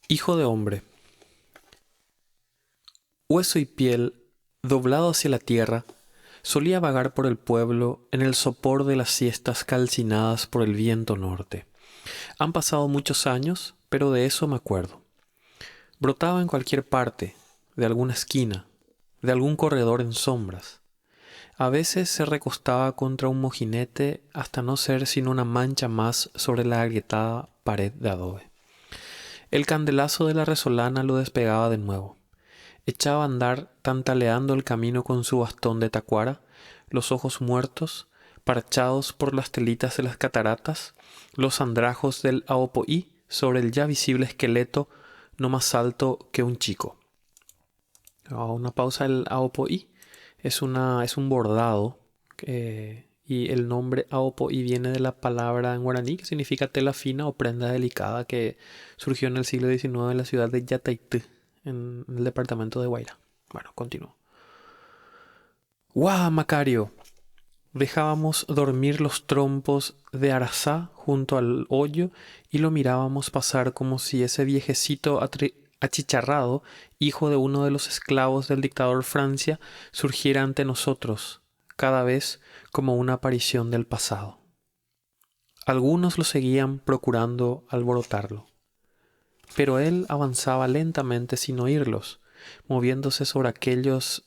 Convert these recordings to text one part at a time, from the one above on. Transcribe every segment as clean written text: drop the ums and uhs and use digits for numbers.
Hijo de hombre, hueso y piel, doblado hacia la tierra, solía vagar por el pueblo en el sopor de las siestas calcinadas por el viento norte. Han pasado muchos años, pero de eso me acuerdo. Brotaba en cualquier parte, de alguna esquina, de algún corredor en sombras. A veces se recostaba contra un mojinete hasta no ser sino una mancha más sobre la agrietada pared de adobe. El candelazo de la resolana lo despegaba de nuevo. Echaba a andar tantaleando el camino con su bastón de tacuara, los ojos muertos, parchados por las telitas de las cataratas, los andrajos del Aopoí sobre el ya visible esqueleto no más alto que un chico. Una pausa. El Aopoí es un bordado, y el nombre Aopoí viene de la palabra en guaraní que significa tela fina o prenda delicada, que surgió en el siglo XIX en la ciudad de Yataití, en el departamento de Guairá. Bueno, continúo. ¡Guau, Macario! Dejábamos dormir los trompos de Arazá junto al hoyo y lo mirábamos pasar como si ese viejecito achicharrado, hijo de uno de los esclavos del dictador Francia, surgiera ante nosotros, cada vez como una aparición del pasado. Algunos lo seguían procurando alborotarlo, pero él avanzaba lentamente sin oírlos, moviéndose sobre aquellas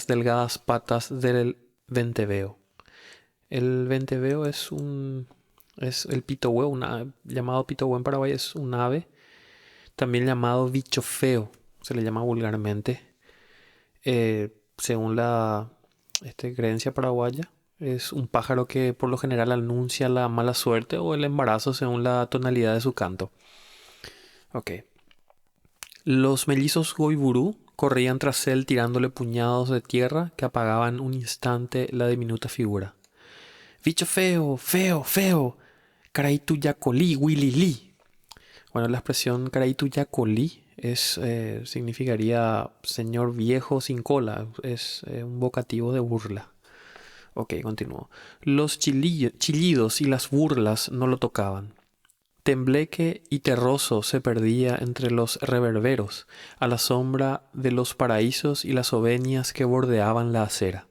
delgadas patas del venteveo. El venteveo es el pitohue, llamado pitohue en Paraguay, es un ave, también llamado bicho feo, se le llama vulgarmente, según la creencia paraguaya. Es un pájaro que por lo general anuncia la mala suerte o el embarazo según la tonalidad de su canto. Ok. Los mellizos Goiburú corrían tras él tirándole puñados de tierra que apagaban un instante la diminuta figura. Bicho feo, feo, feo. Caraitu yacolí, willy. Bueno, la expresión caraitu yacolí significaría señor viejo sin cola. Es un vocativo de burla. Ok, continúo. Los chillidos y las burlas no lo tocaban. Tembleque y terroso se perdía entre los reverberos, a la sombra de los paraísos y las ovenias que bordeaban la acera.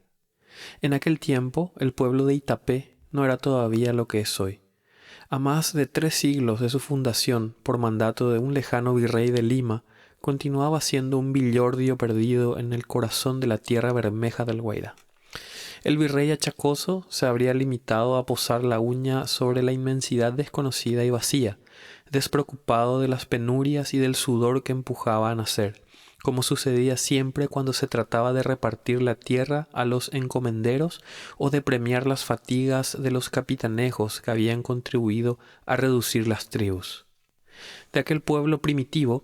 En aquel tiempo, el pueblo de Itapé no era todavía lo que es hoy. A más de 3 siglos de su fundación, por mandato de un lejano virrey de Lima, continuaba siendo un villordio perdido en el corazón de la tierra bermeja del Guairá. El virrey achacoso se habría limitado a posar la uña sobre la inmensidad desconocida y vacía, despreocupado de las penurias y del sudor que empujaba a nacer, como sucedía siempre cuando se trataba de repartir la tierra a los encomenderos o de premiar las fatigas de los capitanejos que habían contribuido a reducir las tribus. De aquel pueblo primitivo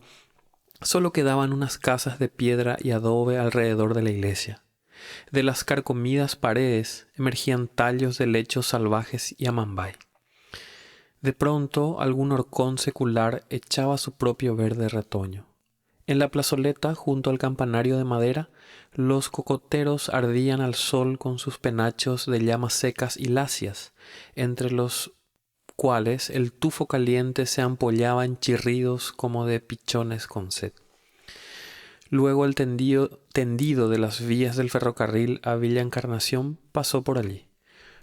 solo quedaban unas casas de piedra y adobe alrededor de la iglesia. De las carcomidas paredes emergían tallos de lechos salvajes y amambay. De pronto algún horcón secular echaba su propio verde retoño. En la plazoleta, junto al campanario de madera, los cocoteros ardían al sol con sus penachos de llamas secas y lacias, entre los cuales el tufo caliente se ampollaba en chirridos como de pichones con sed. Luego el tendido de las vías del ferrocarril a Villa Encarnación pasó por allí.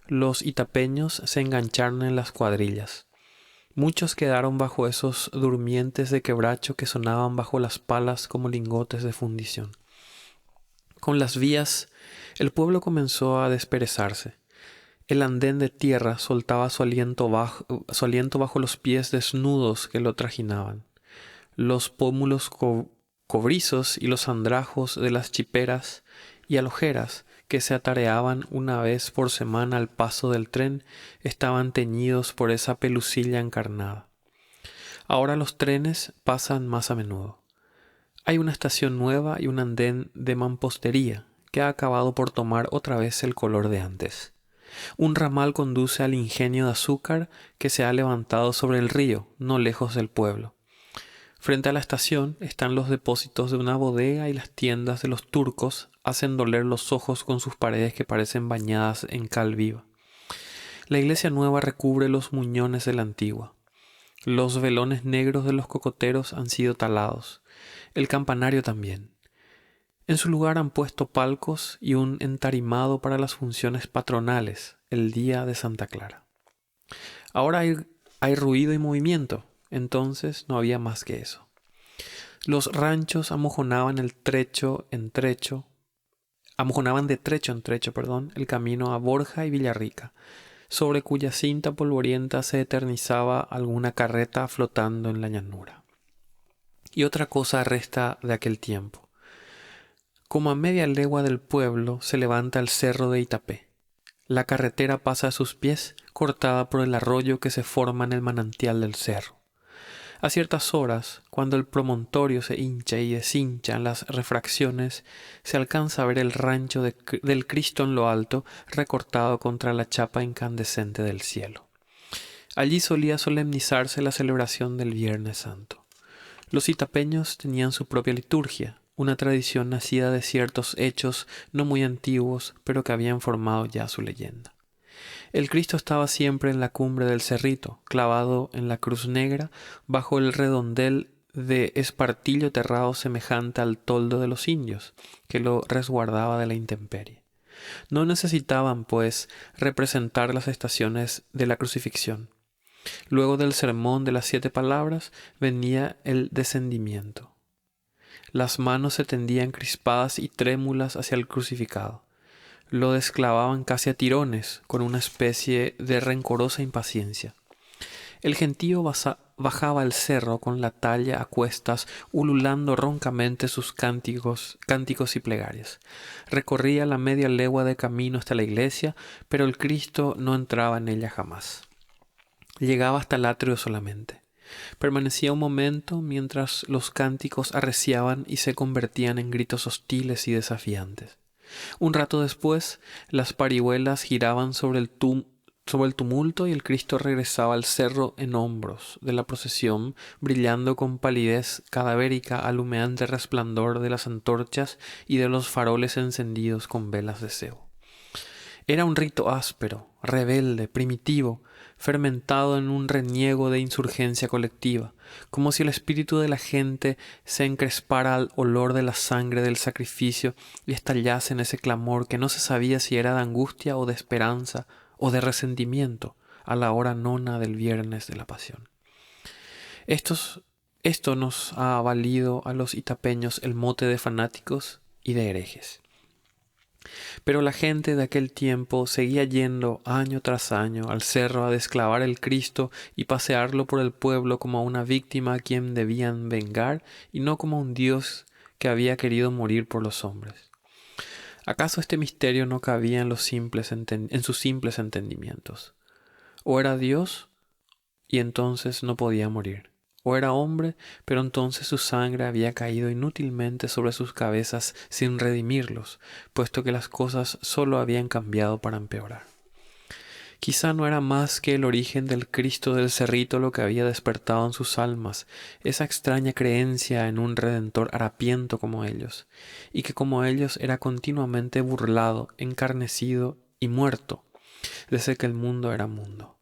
Los itapeños se engancharon en las cuadrillas. Muchos quedaron bajo esos durmientes de quebracho que sonaban bajo las palas como lingotes de fundición. Con las vías, el pueblo comenzó a desperezarse. El andén de tierra soltaba su aliento bajo los pies desnudos que lo trajinaban. Los pómulos cobrizos y los andrajos de las chiperas y alojeras que se atareaban una vez por semana al paso del tren estaban teñidos por esa pelusilla encarnada. Ahora los trenes pasan más a menudo. Hay una estación nueva y un andén de mampostería que ha acabado por tomar otra vez el color de antes. Un ramal conduce al ingenio de azúcar que se ha levantado sobre el río, no lejos del pueblo. Frente a la estación están los depósitos de una bodega y las tiendas de los turcos hacen doler los ojos con sus paredes que parecen bañadas en cal viva. La iglesia nueva recubre los muñones de la antigua. Los velones negros de los cocoteros han sido talados, el campanario también. En su lugar han puesto palcos y un entarimado para las funciones patronales, el día de Santa Clara. Ahora hay ruido y movimiento, entonces no había más que eso. Los ranchos amojonaban de trecho en trecho, el camino a Borja y Villarrica, sobre cuya cinta polvorienta se eternizaba alguna carreta flotando en la llanura. Y otra cosa resta de aquel tiempo. Como a media legua del pueblo se levanta el cerro de Itapé. La carretera pasa a sus pies, cortada por el arroyo que se forma en el manantial del cerro. A ciertas horas, cuando el promontorio se hincha y deshincha en las refracciones, se alcanza a ver el rancho del Cristo en lo alto, recortado contra la chapa incandescente del cielo. Allí solía solemnizarse la celebración del Viernes Santo. Los itapeños tenían su propia liturgia, una tradición nacida de ciertos hechos no muy antiguos, pero que habían formado ya su leyenda. El Cristo estaba siempre en la cumbre del cerrito, clavado en la cruz negra, bajo el redondel de espartillo terrado semejante al toldo de los indios, que lo resguardaba de la intemperie. No necesitaban, pues, representar las estaciones de la crucifixión. Luego del sermón de las 7 palabras venía el descendimiento. Las manos se tendían crispadas y trémulas hacia el crucificado. Lo desclavaban casi a tirones, con una especie de rencorosa impaciencia. El gentío bajaba el cerro con la talla a cuestas, ululando roncamente sus cánticos y plegarias. Recorría la media legua de camino hasta la iglesia, pero el Cristo no entraba en ella jamás. Llegaba hasta el atrio solamente. Permanecía un momento mientras los cánticos arreciaban y se convertían en gritos hostiles y desafiantes. Un rato después, las parihuelas giraban sobre el tumulto y el Cristo regresaba al cerro en hombros de la procesión, brillando con palidez cadavérica al humeante resplandor de las antorchas y de los faroles encendidos con velas de cebo. Era un rito áspero, rebelde, primitivo, fermentado en un reniego de insurgencia colectiva, como si el espíritu de la gente se encrespara al olor de la sangre del sacrificio y estallase en ese clamor que no se sabía si era de angustia o de esperanza o de resentimiento a la hora nona del viernes de la Pasión. Esto nos ha valido a los itapeños el mote de fanáticos y de herejes. Pero la gente de aquel tiempo seguía yendo año tras año al cerro a desclavar el Cristo y pasearlo por el pueblo como a una víctima a quien debían vengar y no como a un Dios que había querido morir por los hombres. ¿Acaso este misterio no cabía en sus simples entendimientos? O era Dios y entonces no podía morir. O era hombre, pero entonces su sangre había caído inútilmente sobre sus cabezas sin redimirlos, puesto que las cosas solo habían cambiado para empeorar. Quizá no era más que el origen del Cristo del Cerrito lo que había despertado en sus almas esa extraña creencia en un Redentor harapiento como ellos, y que como ellos era continuamente burlado, encarnecido y muerto, desde que el mundo era mundo.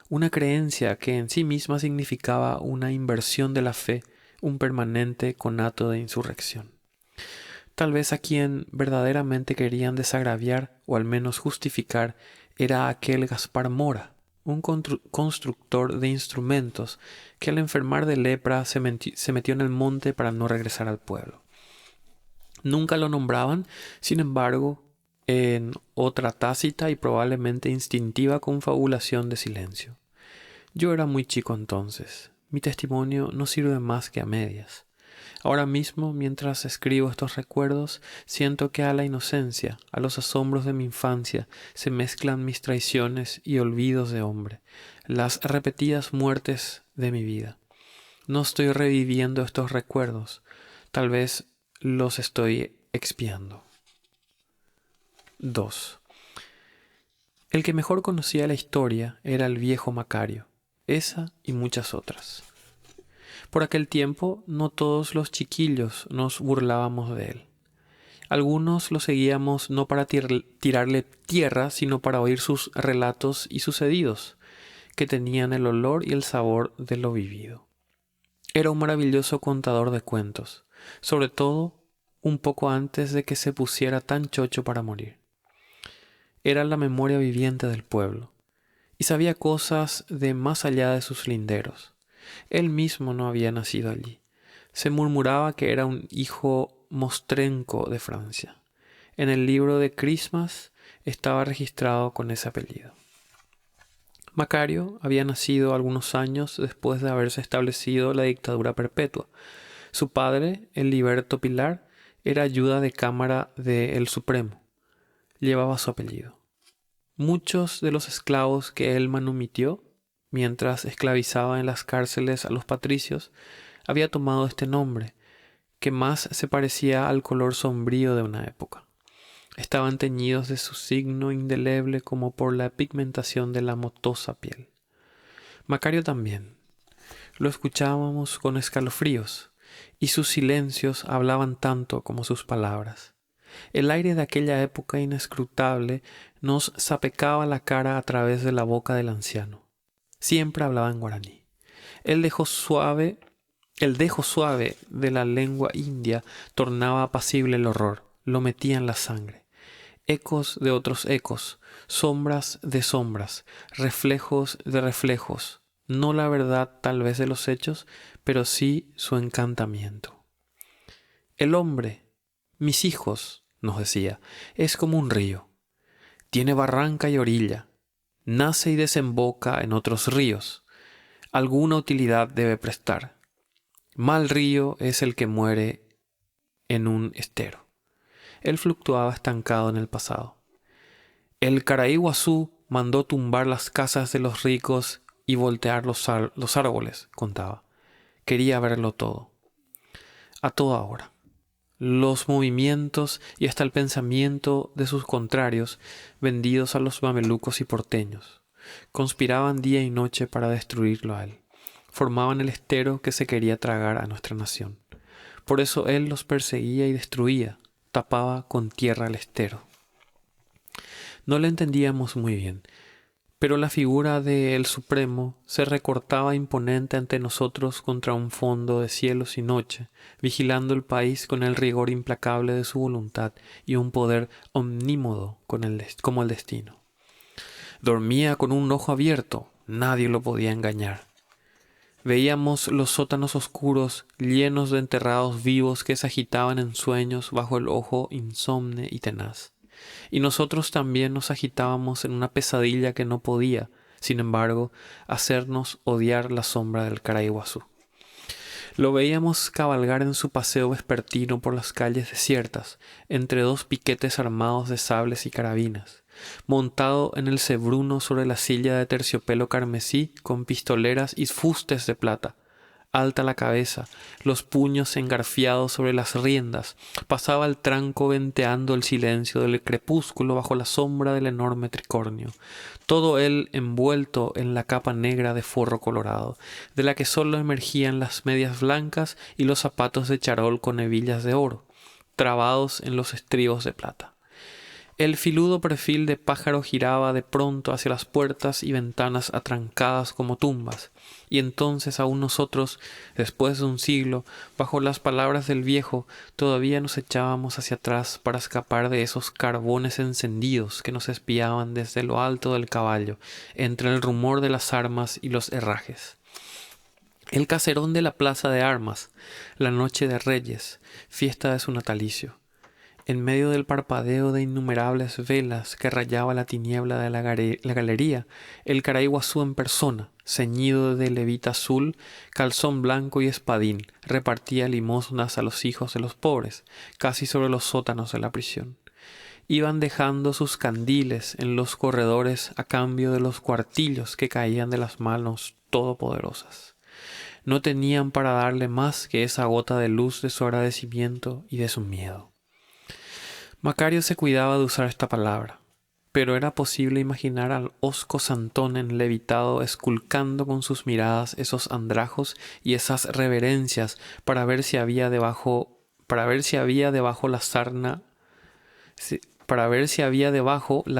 Una creencia que en sí misma significaba una inversión de la fe, un permanente conato de insurrección. Tal vez a quien verdaderamente querían desagraviar o al menos justificar era aquel Gaspar Mora, un constructor de instrumentos que al enfermar de lepra se metió en el monte para no regresar al pueblo. Nunca lo nombraban, sin embargo, en otra tácita y probablemente instintiva confabulación de silencio. Yo era muy chico entonces. Mi testimonio no sirve más que a medias. Ahora mismo, mientras escribo estos recuerdos, siento que a la inocencia, a los asombros de mi infancia, se mezclan mis traiciones y olvidos de hombre, las repetidas muertes de mi vida. No estoy reviviendo estos recuerdos, tal vez los estoy expiando. 2. El que mejor conocía la historia era el viejo Macario. Esa y muchas otras. Por aquel tiempo no todos los chiquillos nos burlábamos de él. Algunos lo seguíamos no para tirarle tierra, sino para oír sus relatos y sucedidos, que tenían el olor y el sabor de lo vivido. Era un maravilloso contador de cuentos, sobre todo un poco antes de que se pusiera tan chocho para morir. Era la memoria viviente del pueblo, y sabía cosas de más allá de sus linderos. Él mismo no había nacido allí. Se murmuraba que era un hijo mostrenco de Francia. En el libro de Christmas estaba registrado con ese apellido. Macario había nacido algunos años después de haberse establecido la dictadura perpetua. Su padre, el Liberto Pilar, era ayuda de cámara de El Supremo. Llevaba su apellido. Muchos de los esclavos que él manumitió, mientras esclavizaba en las cárceles a los patricios, había tomado este nombre, que más se parecía al color sombrío de una época. Estaban teñidos de su signo indeleble como por la pigmentación de la motosa piel. Macario también. Lo escuchábamos con escalofríos, y sus silencios hablaban tanto como sus palabras. El aire de aquella época inescrutable nos sapecaba la cara a través de la boca del anciano. Siempre hablaba en guaraní. El dejo suave de la lengua india tornaba apacible el horror, lo metía en la sangre. Ecos de otros ecos, sombras de sombras, reflejos de reflejos, no la verdad tal vez de los hechos, pero sí su encantamiento. El hombre, mis hijos, nos decía, es como un río. Tiene barranca y orilla, nace y desemboca en otros ríos. Alguna utilidad debe prestar. Mal río es el que muere en un estero. Él fluctuaba estancado en el pasado. El Caraiguazú mandó tumbar las casas de los ricos y voltear los árboles, contaba. Quería verlo todo. A toda hora. Los movimientos y hasta el pensamiento de sus contrarios, vendidos a los mamelucos y porteños, conspiraban día y noche para destruirlo a él. Formaban el estero que se quería tragar a nuestra nación. Por eso él los perseguía y destruía, tapaba con tierra el estero. No le entendíamos muy bien, pero la figura de El Supremo se recortaba imponente ante nosotros contra un fondo de cielos y noche, vigilando el país con el rigor implacable de su voluntad y un poder omnímodo como el destino. Dormía con un ojo abierto, nadie lo podía engañar. Veíamos los sótanos oscuros llenos de enterrados vivos que se agitaban en sueños bajo el ojo insomne y tenaz. Y nosotros también nos agitábamos en una pesadilla que no podía, sin embargo, hacernos odiar la sombra del Caraiguazú. Lo veíamos cabalgar en su paseo vespertino por las calles desiertas, entre dos piquetes armados de sables y carabinas, montado en el cebruno sobre la silla de terciopelo carmesí con pistoleras y fustes de plata. Alta la cabeza, los puños engarfiados sobre las riendas, pasaba el tranco venteando el silencio del crepúsculo bajo la sombra del enorme tricornio, todo él envuelto en la capa negra de forro colorado, de la que sólo emergían las medias blancas y los zapatos de charol con hebillas de oro, trabados en los estribos de plata. El filudo perfil de pájaro giraba de pronto hacia las puertas y ventanas atrancadas como tumbas, y entonces aún nosotros, después de un siglo, bajo las palabras del viejo, todavía nos echábamos hacia atrás para escapar de esos carbones encendidos que nos espiaban desde lo alto del caballo, entre el rumor de las armas y los herrajes. El caserón de la plaza de armas, la noche de Reyes, fiesta de su natalicio. En medio del parpadeo de innumerables velas que rayaba la tiniebla de la galería, el Caraiguazú en persona, ceñido de levita azul, calzón blanco y espadín, repartía limosnas a los hijos de los pobres, casi sobre los sótanos de la prisión. Iban dejando sus candiles en los corredores a cambio de los cuartillos que caían de las manos todopoderosas. No tenían para darle más que esa gota de luz de su agradecimiento y de su miedo. Macario se cuidaba de usar esta palabra, pero era posible imaginar al hosco Santón enlevitado esculcando con sus miradas esos andrajos y esas reverencias para ver si había debajo la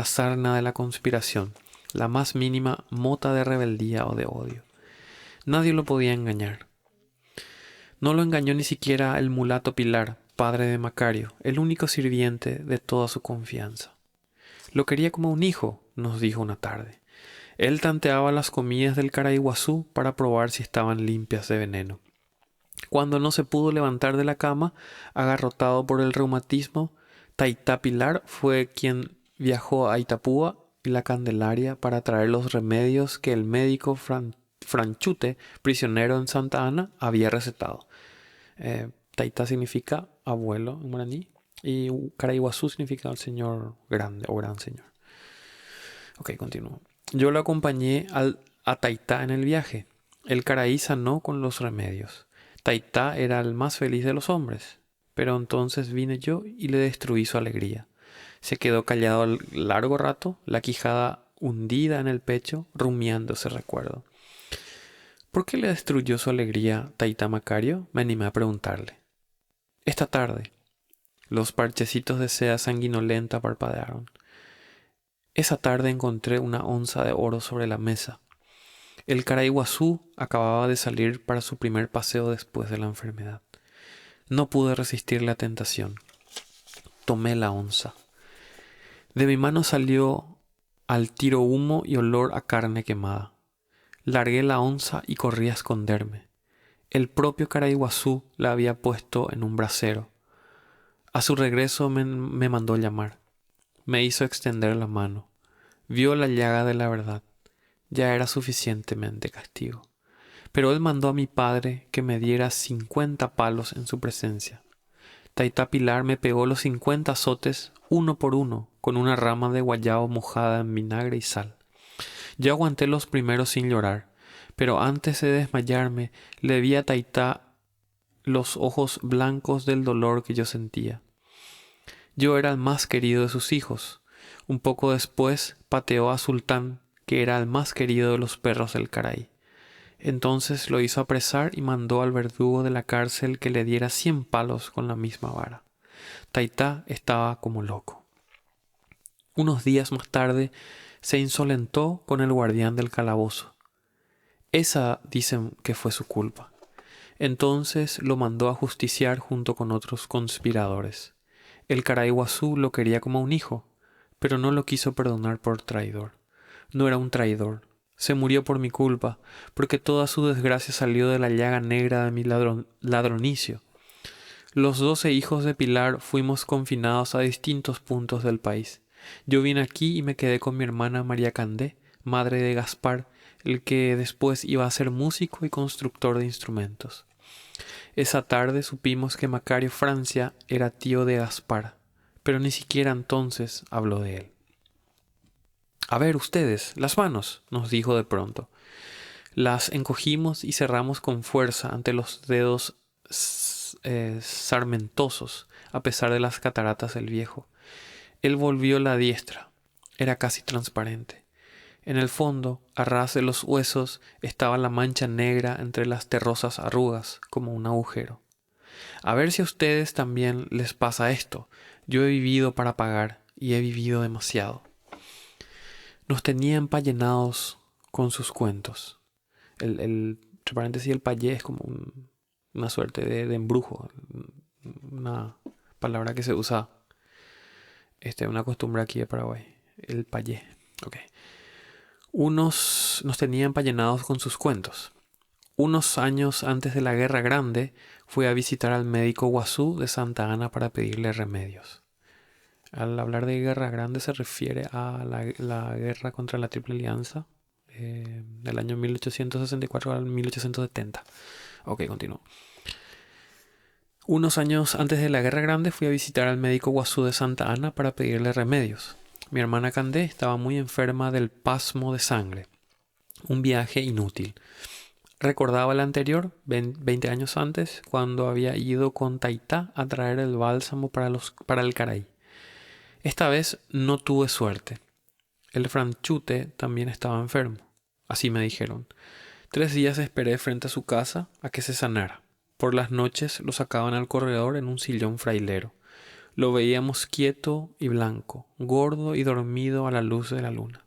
sarna de la conspiración, la más mínima mota de rebeldía o de odio. Nadie lo podía engañar. No lo engañó ni siquiera el mulato Pilar, padre de Macario, el único sirviente de toda su confianza. Lo quería como un hijo, nos dijo una tarde. Él tanteaba las comidas del Caraiguazú para probar si estaban limpias de veneno. Cuando no se pudo levantar de la cama, agarrotado por el reumatismo, Taitá Pilar fue quien viajó a Itapúa y la Candelaria para traer los remedios que el médico Franchute, prisionero en Santa Ana, había recetado. Taitá significa abuelo en guaraní y Caraiguazú significa el señor grande o gran señor. Ok, continúo. Yo lo acompañé a Taitá en el viaje. El Caraí sanó con los remedios. Taitá era el más feliz de los hombres, pero entonces vine yo y le destruí su alegría. Se quedó callado largo rato, la quijada hundida en el pecho, rumiando ese recuerdo. ¿Por qué le destruyó su alegría Taitá Macario? Me animé a preguntarle. Esta tarde. Los parchecitos de seda sanguinolenta parpadearon. Esa tarde encontré una onza de oro sobre la mesa. El Caraiguazú acababa de salir para su primer paseo después de la enfermedad. No pude resistir la tentación. Tomé la onza. De mi mano salió al tiro humo y olor a carne quemada. Largué la onza y corrí a esconderme. El propio Caraiguazú la había puesto en un brasero. A su regreso me mandó llamar. Me hizo extender la mano. Vio la llaga de la verdad. Ya era suficientemente castigo. Pero él mandó a mi padre que me diera 50 palos en su presencia. Taitá Pilar me pegó los 50 azotes uno por uno con una rama de guayabo mojada en vinagre y sal. Yo aguanté los primeros sin llorar, pero antes de desmayarme le vi a Taitá los ojos blancos del dolor que yo sentía. Yo era el más querido de sus hijos. Un poco después pateó a Sultán, que era el más querido de los perros del Caraí. Entonces lo hizo apresar y mandó al verdugo de la cárcel que le diera 100 palos con la misma vara. Taitá estaba como loco. Unos días más tarde se insolentó con el guardián del calabozo. Esa dicen que fue su culpa. Entonces lo mandó a justiciar junto con otros conspiradores. El Caraiguazú lo quería como un hijo, pero no lo quiso perdonar por traidor. No era un traidor. Se murió por mi culpa, porque toda su desgracia salió de la llaga negra de mi ladronicio. Los 12 hijos de Pilar fuimos confinados a distintos puntos del país. Yo vine aquí y me quedé con mi hermana María Candé, madre de Gaspar, el que después iba a ser músico y constructor de instrumentos. Esa tarde supimos que Macario Francia era tío de Gaspar, pero ni siquiera entonces habló de él. A ver ustedes, las manos, nos dijo de pronto. Las encogimos y cerramos con fuerza ante los dedos sarmentosos, a pesar de las cataratas del viejo. Él volvió la diestra. Era casi transparente. En el fondo, a ras de los huesos, estaba la mancha negra entre las terrosas arrugas, como un agujero. A ver si a ustedes también les pasa esto. Yo he vivido para pagar, y he vivido demasiado. Nos tenía empallenados con sus cuentos. Entre paréntesis, el payé es como una suerte de embrujo, una palabra que se usa, una costumbre aquí de Paraguay, el payé. Okay. Nos tenía empallenados con sus cuentos. Unos años antes de la Guerra Grande, fui a visitar al médico Guazú de Santa Ana para pedirle remedios. Al hablar de Guerra Grande se refiere a la guerra contra la Triple Alianza del año 1864 al 1870. Ok, continúo. Unos años antes de la Guerra Grande fui a visitar al médico Guazú de Santa Ana para pedirle remedios. Mi hermana Candé estaba muy enferma del pasmo de sangre. Un viaje inútil. Recordaba el anterior, 20 años antes, cuando había ido con Taitá a traer el bálsamo para el Caraí. Esta vez no tuve suerte. El Franchute también estaba enfermo. Así me dijeron. 3 días esperé frente a su casa a que se sanara. Por las noches lo sacaban al corredor en un sillón frailero. Lo veíamos quieto y blanco, gordo y dormido a la luz de la luna.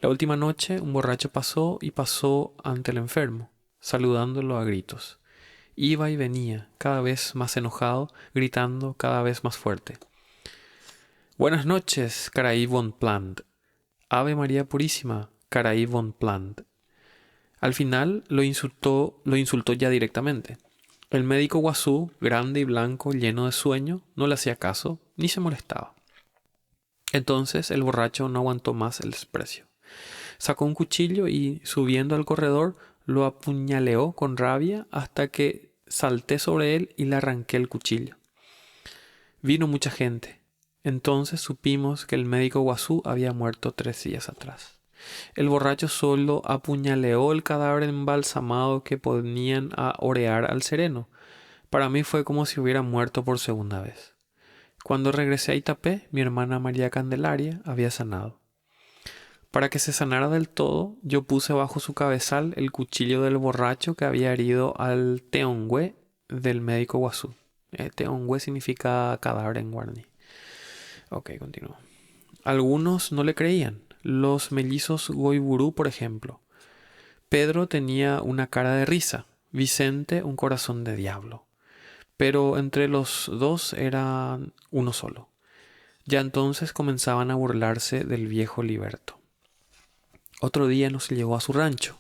La última noche un borracho pasó ante el enfermo, saludándolo a gritos. Iba y venía, cada vez más enojado, gritando cada vez más fuerte. Buenas noches, Caray von Plant. Ave María Purísima, Caray von Plant. Al final lo insultó ya directamente. El médico Guazú, grande y blanco, lleno de sueño, no le hacía caso ni se molestaba. Entonces el borracho no aguantó más el desprecio. Sacó un cuchillo y, subiendo al corredor, lo apuñaleó con rabia hasta que salté sobre él y le arranqué el cuchillo. Vino mucha gente. Entonces supimos que el médico Guazú había muerto 3 días atrás. El borracho solo apuñaleó el cadáver embalsamado que ponían a orear al sereno. Para mí fue como si hubiera muerto por segunda vez. Cuando regresé a Itapé, mi hermana María Candelaria había sanado. Para que se sanara del todo, yo puse bajo su cabezal el cuchillo del borracho que había herido al teongüe del médico Guazú. Teongüe significa cadáver en guaraní. Ok, continúo. Algunos no le creían. Los mellizos Goiburú, por ejemplo. Pedro tenía una cara de risa, Vicente un corazón de diablo. Pero entre los dos eran uno solo. Ya entonces comenzaban a burlarse del viejo Liberto. Otro día nos llevó a su rancho.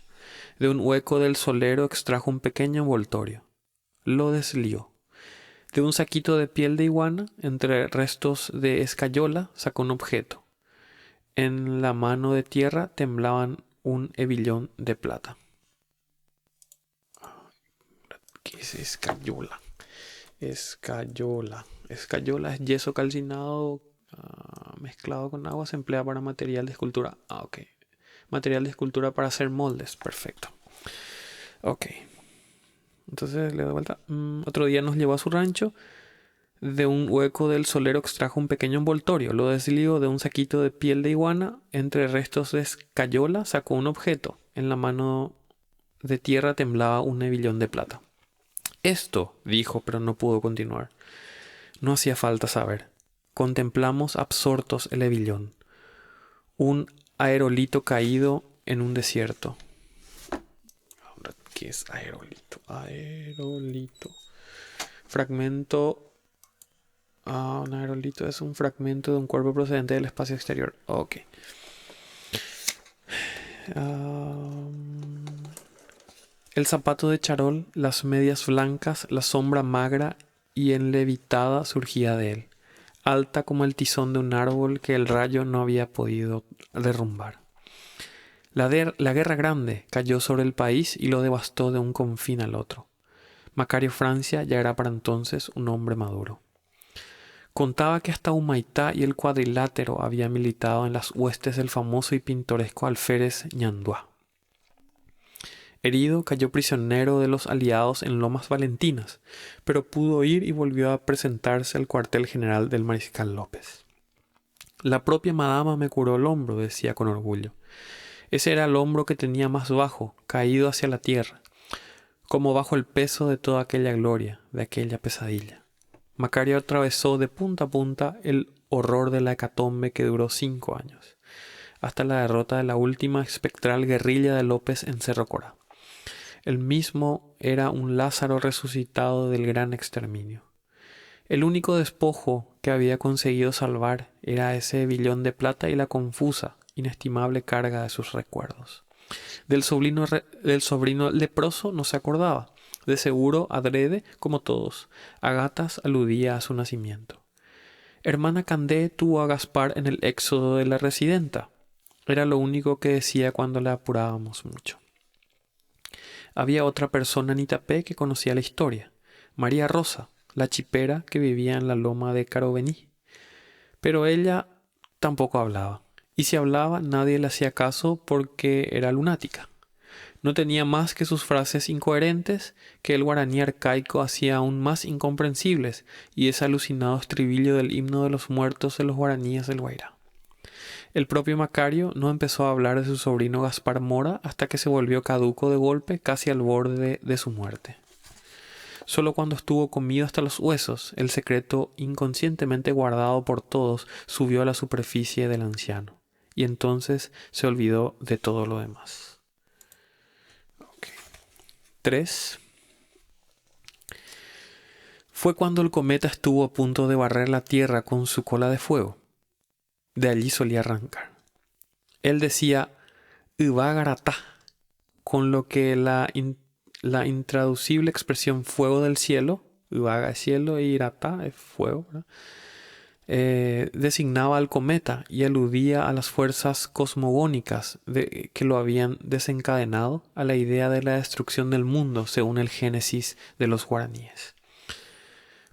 De un hueco del solero extrajo un pequeño envoltorio. Lo deslió. De un saquito de piel de iguana, entre restos de escayola, sacó un objeto. En la mano de tierra temblaban un hebillón de plata. ¿Qué es escayola? Escayola. Escayola es yeso calcinado mezclado con agua. Se emplea para material de escultura. Ok. Material de escultura para hacer moldes. Perfecto. Ok. Entonces le doy vuelta. Otro día nos llevó a su rancho. De un hueco del solero extrajo un pequeño envoltorio. Lo deslió de un saquito de piel de iguana. Entre restos de escayola sacó un objeto. En la mano de tierra temblaba un hebillón de plata. Esto, dijo, pero no pudo continuar. No hacía falta saber. Contemplamos absortos el hebillón. Un aerolito caído en un desierto. Ahora, ¿qué es aerolito? Aerolito. Fragmento. Un aerolito es un fragmento de un cuerpo procedente del espacio exterior. Ok. El zapato de charol, las medias blancas, la sombra magra y enlevitada surgía de él, alta como el tizón de un árbol que el rayo no había podido derrumbar. La guerra grande cayó sobre el país y lo devastó de un confín al otro. Macario Francia ya era para entonces un hombre maduro. Contaba que hasta Humaitá y el Cuadrilátero había militado en las huestes del famoso y pintoresco alférez Ñandúa. Herido, cayó prisionero de los aliados en Lomas Valentinas, pero pudo ir y volvió a presentarse al cuartel general del mariscal López. La propia madama me curó el hombro, decía con orgullo. Ese era el hombro que tenía más bajo, caído hacia la tierra, como bajo el peso de toda aquella gloria, de aquella pesadilla. Macario atravesó de punta a punta el horror de la hecatombe que duró 5 años, hasta la derrota de la última espectral guerrilla de López en Cerro Corá. Él mismo era un Lázaro resucitado del gran exterminio. El único despojo que había conseguido salvar era ese hebillón de plata y la confusa, inestimable carga de sus recuerdos. Del sobrino leproso no se acordaba. De seguro, adrede, como todos, a gatas aludía a su nacimiento. Hermana Candé tuvo a Gaspar en el éxodo de la residenta. Era lo único que decía cuando le apurábamos mucho. Había otra persona en Itapé que conocía la historia, María Rosa, la chipera que vivía en la loma de Carovení. Pero ella tampoco hablaba, y si hablaba nadie le hacía caso porque era lunática. No tenía más que sus frases incoherentes que el guaraní arcaico hacía aún más incomprensibles y ese alucinado estribillo del himno de los muertos de los guaraníes del Guairá. El propio Macario no empezó a hablar de su sobrino Gaspar Mora hasta que se volvió caduco de golpe casi al borde de su muerte. Solo cuando estuvo comido hasta los huesos, el secreto inconscientemente guardado por todos subió a la superficie del anciano. y entonces se olvidó de todo lo demás. 3. Fue cuando el cometa estuvo a punto de barrer la Tierra con su cola de fuego. De allí solía arrancar. Él decía Ivagaratá, con lo que la intraducible expresión fuego del cielo, Ivaga es cielo y Iratá es fuego, ¿verdad? Designaba al cometa y aludía a las fuerzas cosmogónicas que lo habían desencadenado a la idea de la destrucción del mundo según el Génesis de los guaraníes.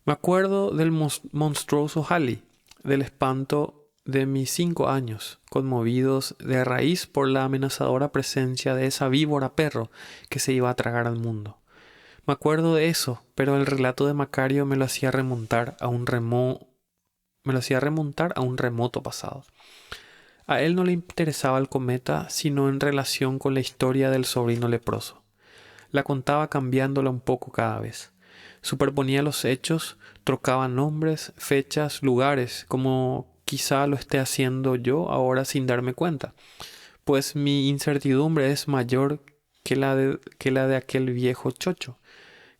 Me acuerdo del monstruoso Halley, del espanto de mis 5 años, conmovidos de raíz por la amenazadora presencia de esa víbora perro que se iba a tragar al mundo. Me acuerdo de eso, pero el relato de Macario me lo hacía remontar a un remoto pasado. A él no le interesaba el cometa, sino en relación con la historia del sobrino leproso. La contaba cambiándola un poco cada vez. Superponía los hechos, trocaba nombres, fechas, lugares, como quizá lo esté haciendo yo ahora sin darme cuenta, pues mi incertidumbre es mayor que la de aquel viejo chocho,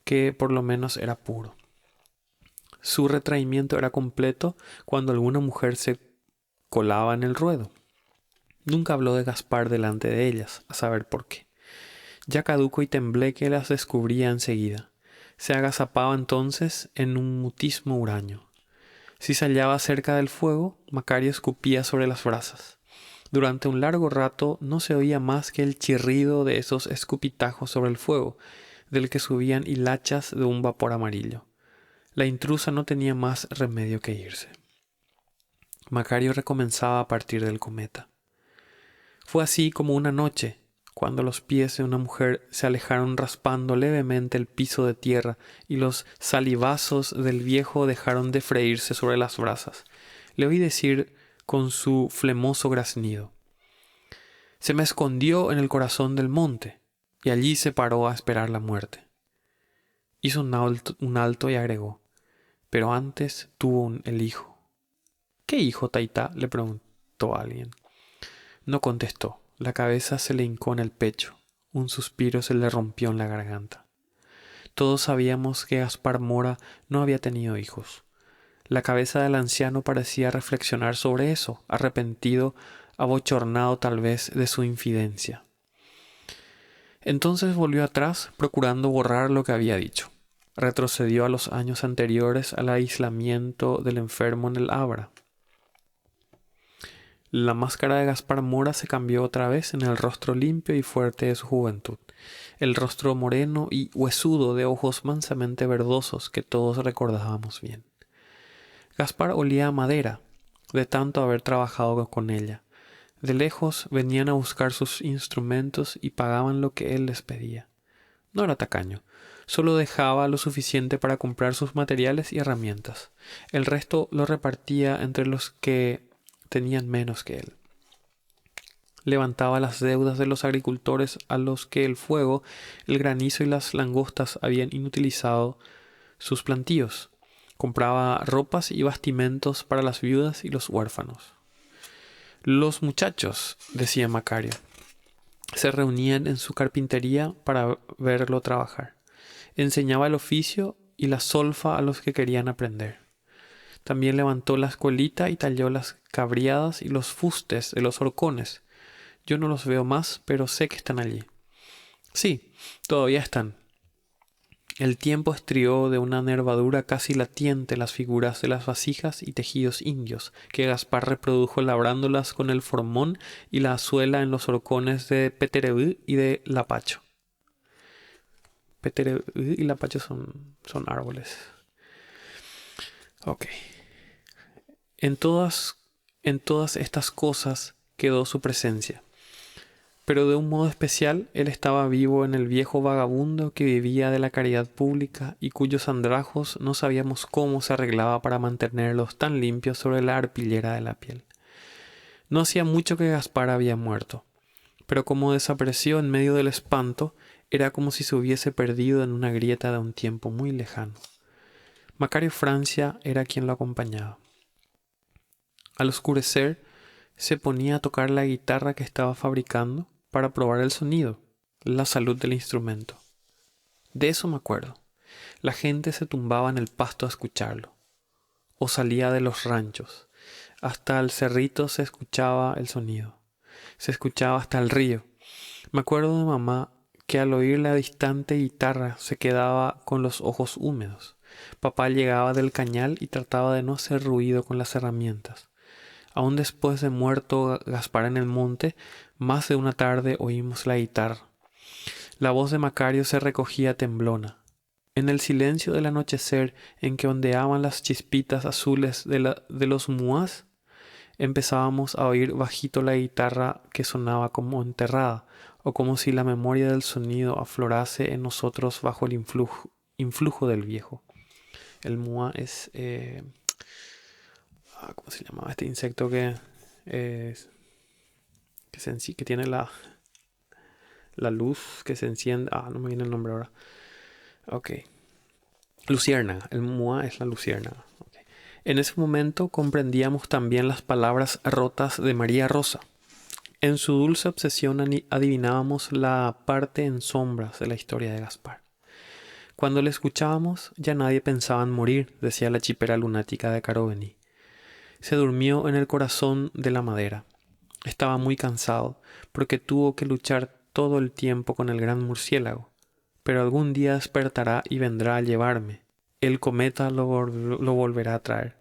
que por lo menos era puro. Su retraimiento era completo cuando alguna mujer se colaba en el ruedo. Nunca habló de Gaspar delante de ellas, a saber por qué. Ya caduco y tembleque las descubría enseguida. Se agazapaba entonces en un mutismo huraño. Si se hallaba cerca del fuego, Macario escupía sobre las brasas. Durante un largo rato no se oía más que el chirrido de esos escupitajos sobre el fuego, del que subían hilachas de un vapor amarillo. La intrusa no tenía más remedio que irse. Macario recomenzaba a partir del cometa. Fue así como una noche, cuando los pies de una mujer se alejaron raspando levemente el piso de tierra y los salivazos del viejo dejaron de freírse sobre las brasas. Le oí decir con su flemoso graznido: «Se me escondió en el corazón del monte», y allí se paró a esperar la muerte. Hizo un alto y agregó: «Pero antes tuvo el hijo». «¿Qué hijo, Taitá?», le preguntó alguien. No contestó. La cabeza se le hincó en el pecho. Un suspiro se le rompió en la garganta. Todos sabíamos que Gaspar Mora no había tenido hijos. La cabeza del anciano parecía reflexionar sobre eso, arrepentido, abochornado tal vez de su infidencia. Entonces volvió atrás, procurando borrar lo que había dicho. Retrocedió a los años anteriores al aislamiento del enfermo en el Abra. La máscara de Gaspar Mora se cambió otra vez en el rostro limpio y fuerte de su juventud, el rostro moreno y huesudo de ojos mansamente verdosos que todos recordábamos bien. Gaspar olía a madera, de tanto haber trabajado con ella. De lejos venían a buscar sus instrumentos y pagaban lo que él les pedía. No era tacaño, solo dejaba lo suficiente para comprar sus materiales y herramientas. El resto lo repartía entre los que tenían menos que él. Levantaba las deudas de los agricultores a los que el fuego, el granizo y las langostas habían inutilizado sus plantíos. Compraba ropas y bastimentos para las viudas y los huérfanos. Los muchachos, decía Macario, se reunían en su carpintería para verlo trabajar. Enseñaba el oficio y la solfa a los que querían aprender. También levantó la escuelita y talló las cabriadas y los fustes de los horcones. Yo no los veo más, pero sé que están allí. Sí, todavía están. El tiempo estrió de una nervadura casi latiente las figuras de las vasijas y tejidos indios, que Gaspar reprodujo labrándolas con el formón y la azuela en los horcones de Petereú y de Lapacho. Petereú y Lapacho son árboles. Ok. En todas estas cosas quedó su presencia. Pero de un modo especial él estaba vivo en el viejo vagabundo que vivía de la caridad pública y cuyos andrajos no sabíamos cómo se arreglaba para mantenerlos tan limpios sobre la arpillera de la piel. No hacía mucho que Gaspar había muerto, pero como desapareció en medio del espanto, era como si se hubiese perdido en una grieta de un tiempo muy lejano. Macario Francia era quien lo acompañaba. Al oscurecer, se ponía a tocar la guitarra que estaba fabricando para probar el sonido, la salud del instrumento. De eso me acuerdo. La gente se tumbaba en el pasto a escucharlo, o salía de los ranchos. Hasta el cerrito se escuchaba el sonido. Se escuchaba hasta el río. Me acuerdo de mamá que al oír la distante guitarra se quedaba con los ojos húmedos. Papá llegaba del cañal y trataba de no hacer ruido con las herramientas. Aún después de muerto Gaspar en el monte, más de una tarde oímos la guitarra. La voz de Macario se recogía temblona. En el silencio del anochecer en que ondeaban las chispitas azules de los muás, empezábamos a oír bajito la guitarra que sonaba como enterrada, o como si la memoria del sonido aflorase en nosotros bajo el influjo del viejo. El muá es... ¿cómo se llamaba este insecto que tiene la luz que se enciende? No me viene el nombre ahora. Ok. Luciérnaga. El muá es la luciérnaga. Okay. En ese momento comprendíamos también las palabras rotas de María Rosa. En su dulce obsesión adivinábamos la parte en sombras de la historia de Gaspar. Cuando le escuchábamos, ya nadie pensaba en morir, decía la chipera lunática de Caroveni. Se durmió en el corazón de la madera. Estaba muy cansado, porque tuvo que luchar todo el tiempo con el gran murciélago. Pero algún día despertará y vendrá a llevarme. El cometa lo volverá a traer.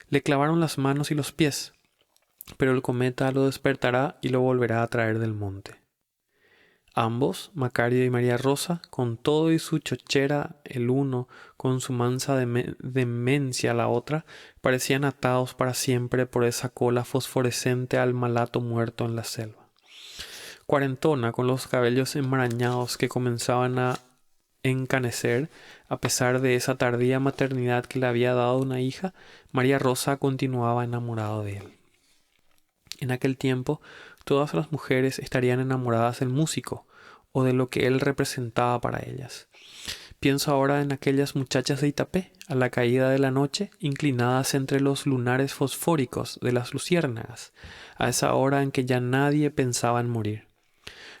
Le clavaron las manos y los pies, pero el cometa lo despertará y lo volverá a traer del monte. Ambos, Macario y María Rosa, con todo y su chochera el uno, con su mansa demencia la otra, parecían atados para siempre por esa cola fosforescente al malato muerto en la selva. Cuarentona, con los cabellos enmarañados que comenzaban a encanecer, a pesar de esa tardía maternidad que le había dado una hija, María Rosa continuaba enamorada de él. En aquel tiempo, todas las mujeres estarían enamoradas del músico, o de lo que él representaba para ellas. Pienso ahora en aquellas muchachas de Itapé, a la caída de la noche, inclinadas entre los lunares fosfóricos de las luciérnagas, a esa hora en que ya nadie pensaba en morir.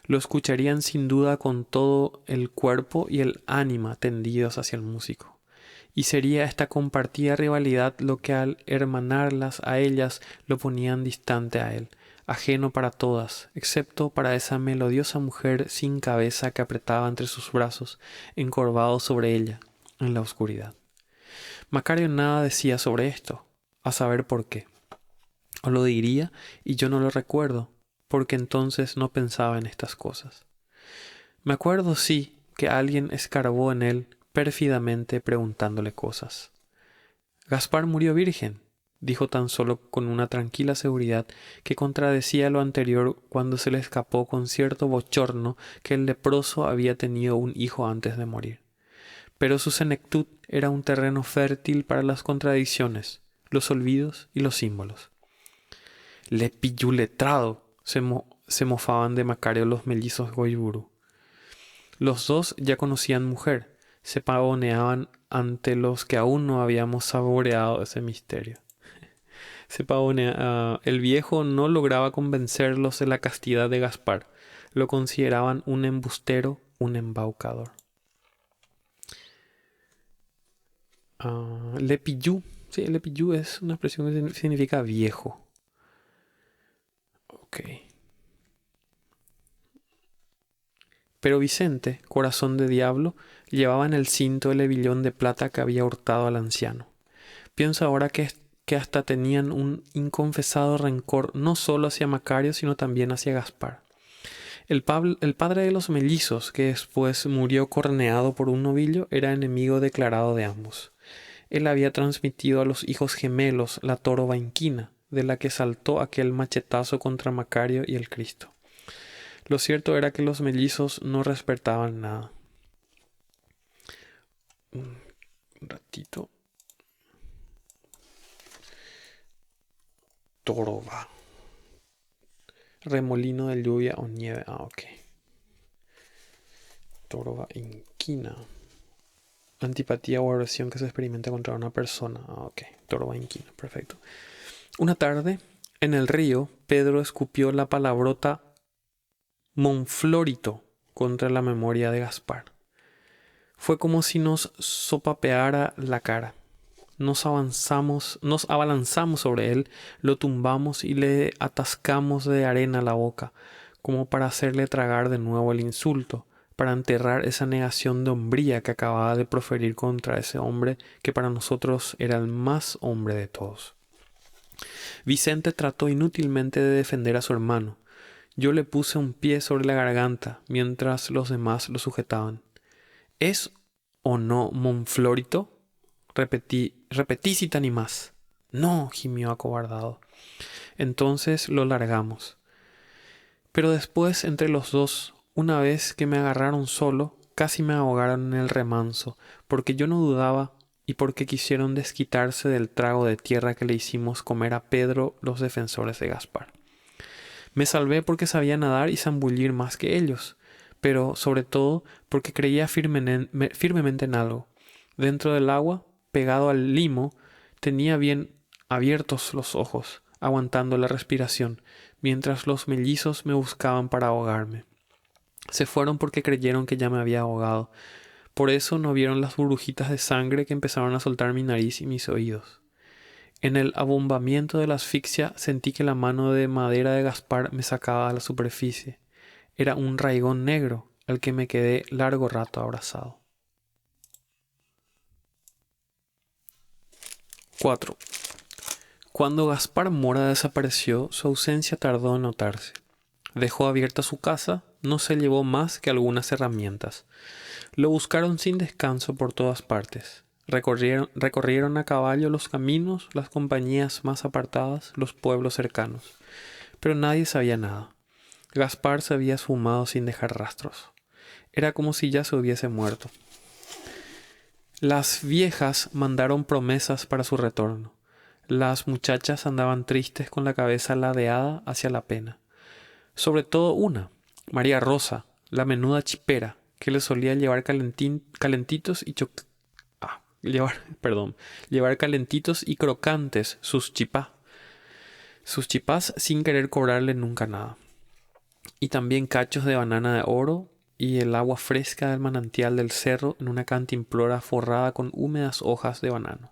Lo escucharían sin duda con todo el cuerpo y el ánima tendidos hacia el músico. Y sería esta compartida rivalidad lo que al hermanarlas a ellas lo ponían distante a él, ajeno para todas, excepto para esa melodiosa mujer sin cabeza que apretaba entre sus brazos, encorvado sobre ella, en la oscuridad. Macario nada decía sobre esto, a saber por qué. O lo diría y yo no lo recuerdo, porque entonces no pensaba en estas cosas. Me acuerdo, sí, que alguien escarbó en él pérfidamente preguntándole cosas. Gaspar murió virgen, dijo tan solo con una tranquila seguridad que contradecía lo anterior cuando se le escapó con cierto bochorno que el leproso había tenido un hijo antes de morir. Pero su senectud era un terreno fértil para las contradicciones, los olvidos y los símbolos. «Le pillú letrado», se mofaban de Macario los mellizos Goiburu. Los dos ya conocían mujer, se pavoneaban ante los que aún no habíamos saboreado ese misterio. El viejo no lograba convencerlos de la castidad de Gaspar. Lo consideraban un embustero, un embaucador. Le pillú. Sí, le pillú es una expresión que significa viejo. Ok. Pero Vicente, corazón de diablo, llevaba en el cinto el hebillón de plata que había hurtado al anciano. Pienso ahora que hasta tenían un inconfesado rencor no solo hacia Macario, sino también hacia Gaspar. El padre de los mellizos, que después murió corneado por un novillo, era enemigo declarado de ambos. Él había transmitido a los hijos gemelos la toro inquina, de la que saltó aquel machetazo contra Macario y el Cristo. Lo cierto era que los mellizos no respetaban nada. Un ratito. Toroba. Remolino de lluvia o nieve. Ok. Toroba inquina. Antipatía o aversión que se experimenta contra una persona. Ok. Toroba inquina. Perfecto. Una tarde, En el río, Pedro escupió la palabrota Monflórito contra la memoria de Gaspar. Fue como si nos sopapeara la cara. Nos abalanzamos sobre él, lo tumbamos y le atascamos de arena la boca, como para hacerle tragar de nuevo el insulto, para enterrar esa negación de hombría que acababa de proferir contra ese hombre que para nosotros era el más hombre de todos. Vicente trató inútilmente de defender a su hermano. Yo le puse un pie sobre la garganta, mientras los demás lo sujetaban. ¿Es o no Monflórito? Repetí si te animás. No, gimió acobardado. Entonces lo largamos. Pero después, entre los dos, una vez que me agarraron solo, casi me ahogaron en el remanso, porque yo no dudaba y porque quisieron desquitarse del trago de tierra que le hicimos comer a Pedro los defensores de Gaspar. Me salvé porque sabía nadar y zambullir más que ellos, pero sobre todo porque creía firmemente en algo. Dentro del agua, pegado al limo, tenía bien abiertos los ojos, aguantando la respiración, mientras los mellizos me buscaban para ahogarme. Se fueron porque creyeron que ya me había ahogado. Por eso no vieron las burbujitas de sangre que empezaron a soltar mi nariz y mis oídos. En el abombamiento de la asfixia sentí que la mano de madera de Gaspar me sacaba a la superficie. Era un raigón negro al que me quedé largo rato abrazado. 4. Cuando Gaspar Mora desapareció, su ausencia tardó en notarse. Dejó abierta su casa, no se llevó más que algunas herramientas. Lo buscaron sin descanso por todas partes. Recorrieron a caballo los caminos, las compañías más apartadas, los pueblos cercanos. Pero nadie sabía nada. Gaspar se había esfumado sin dejar rastros. Era como si ya se hubiese muerto. Las viejas mandaron promesas para su retorno. Las muchachas andaban tristes con la cabeza ladeada hacia la pena. Sobre todo una, María Rosa, la menuda chipera, que le solía llevar llevar calentitos y crocantes sus chipás sin querer cobrarle nunca nada. Y también cachos de banana de oro y el agua fresca del manantial del cerro en una cantimplora forrada con húmedas hojas de banano.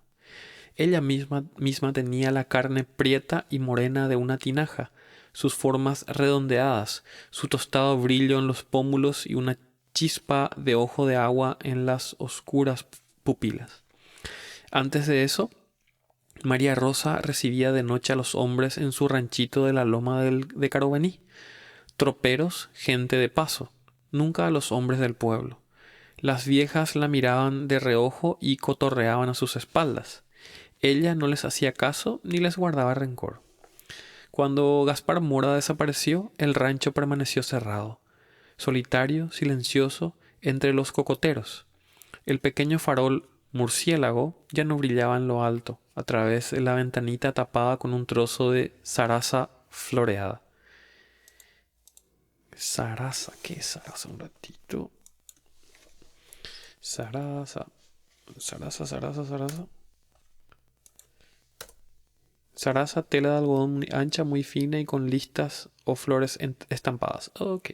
Ella misma tenía la carne prieta y morena de una tinaja, sus formas redondeadas, su tostado brillo en los pómulos y una chispa de ojo de agua en las oscuras pupilas. Antes de eso, María Rosa recibía de noche a los hombres en su ranchito de la loma de Carobení. Troperos, gente de paso, nunca a los hombres del pueblo. Las viejas la miraban de reojo y cotorreaban a sus espaldas. Ella no les hacía caso ni les guardaba rencor. Cuando Gaspar Mora desapareció, el rancho permaneció cerrado, solitario, silencioso, entre los cocoteros. El pequeño farol murciélago ya no brillaba en lo alto, a través de la ventanita tapada con un trozo de zaraza floreada. Zaraza, ¿qué es zaraza? Un ratito. Zaraza. Zaraza, tela de algodón muy ancha, muy fina y con listas o flores estampadas. Ok.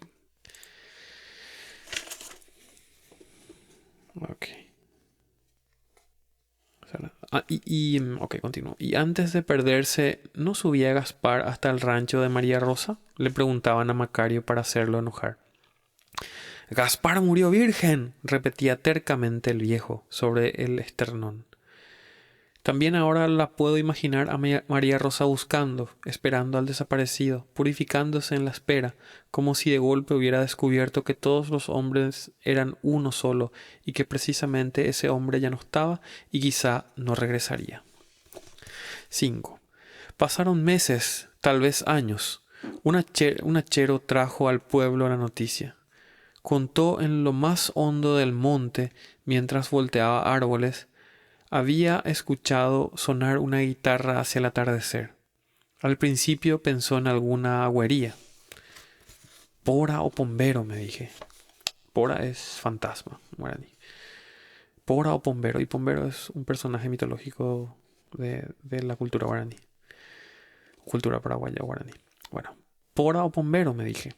Ok, continúo. Y antes de perderse, ¿no subía Gaspar hasta el rancho de María Rosa? Le preguntaban a Macario para hacerlo enojar. Gaspar murió virgen, repetía tercamente el viejo sobre el esternón. También ahora la puedo imaginar a María Rosa buscando, esperando al desaparecido, purificándose en la espera, como si de golpe hubiera descubierto que todos los hombres eran uno solo y que precisamente ese hombre ya no estaba y quizá no regresaría. 5. Pasaron meses, tal vez años. Un hachero trajo al pueblo la noticia. Contó en lo más hondo del monte, mientras volteaba árboles, había escuchado sonar una guitarra hacia el atardecer. Al principio pensó en alguna agüería. Pora o pombero, me dije. Pora es fantasma, guaraní. Pora o pombero. Y pombero es un personaje mitológico de la cultura guaraní. cultura paraguaya guaraní. Bueno, Pora o Pombero, me dije.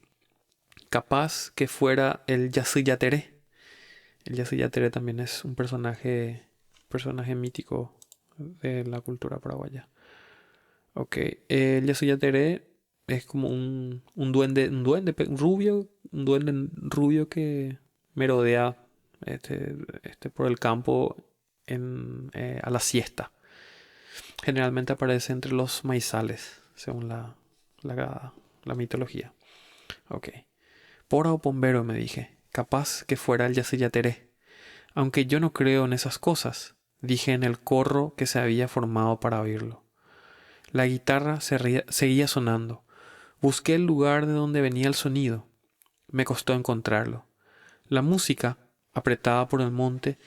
Capaz que fuera el Yacyyateré. El Yacyyateré también es un personaje mítico de la cultura paraguaya. Ok, el Yacyyateré es como un duende rubio que merodea por el campo a la siesta. Generalmente aparece entre los maizales, según la mitología. Ok. Pora o Pombero, me dije. Capaz que fuera el Yacyyateré. Aunque yo no creo en esas cosas, dije en el corro que se había formado para oírlo. La guitarra seguía sonando. Busqué el lugar de donde venía el sonido. Me costó encontrarlo. La música, apretada por el monte,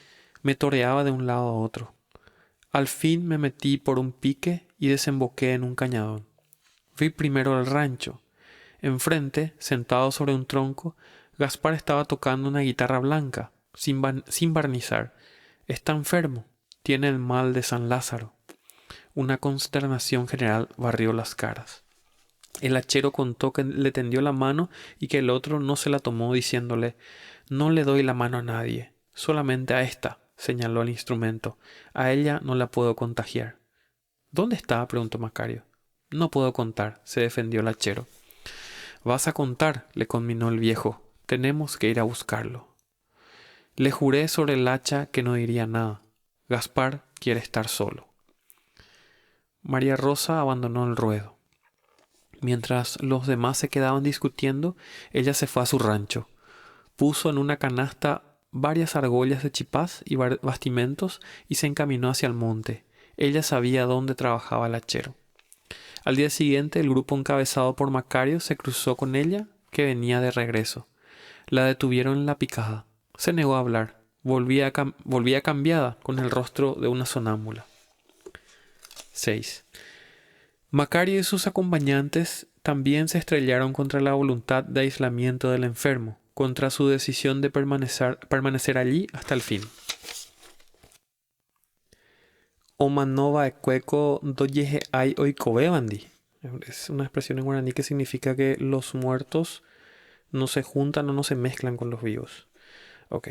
me toreaba de un lado a otro. Al fin me metí por un pique y desemboqué en un cañadón. Vi primero el rancho. Enfrente, sentado sobre un tronco, Gaspar estaba tocando una guitarra blanca, sin barnizar. Está enfermo. Tiene el mal de San Lázaro. Una consternación general barrió las caras. El hachero contó que le tendió la mano y que el otro no se la tomó, diciéndole: «No le doy la mano a nadie, solamente a esta», señaló el instrumento. «A ella no la puedo contagiar». «¿Dónde está?», preguntó Macario. «No puedo contar», se defendió el hachero. «Vas a contar», le conminó el viejo. «Tenemos que ir a buscarlo». Le juré sobre el hacha que no diría nada. Gaspar quiere estar solo. María Rosa abandonó el ruedo. Mientras los demás se quedaban discutiendo, ella se fue a su rancho. Puso en una canasta varias argollas de chipás y bastimentos y se encaminó hacia el monte. Ella sabía dónde trabajaba el hachero. Al día siguiente, el grupo encabezado por Macario se cruzó con ella, que venía de regreso. La detuvieron en la picada. Se negó a hablar. Volvía cambiada, con el rostro de una sonámbula. 6. Macario y sus acompañantes también se estrellaron contra la voluntad de aislamiento del enfermo, contra su decisión de permanecer allí hasta el fin. Omanova ecueco doyeje ai oikobebandi. Es una expresión en guaraní que significa que los muertos no se juntan o no se mezclan con los vivos. Ok.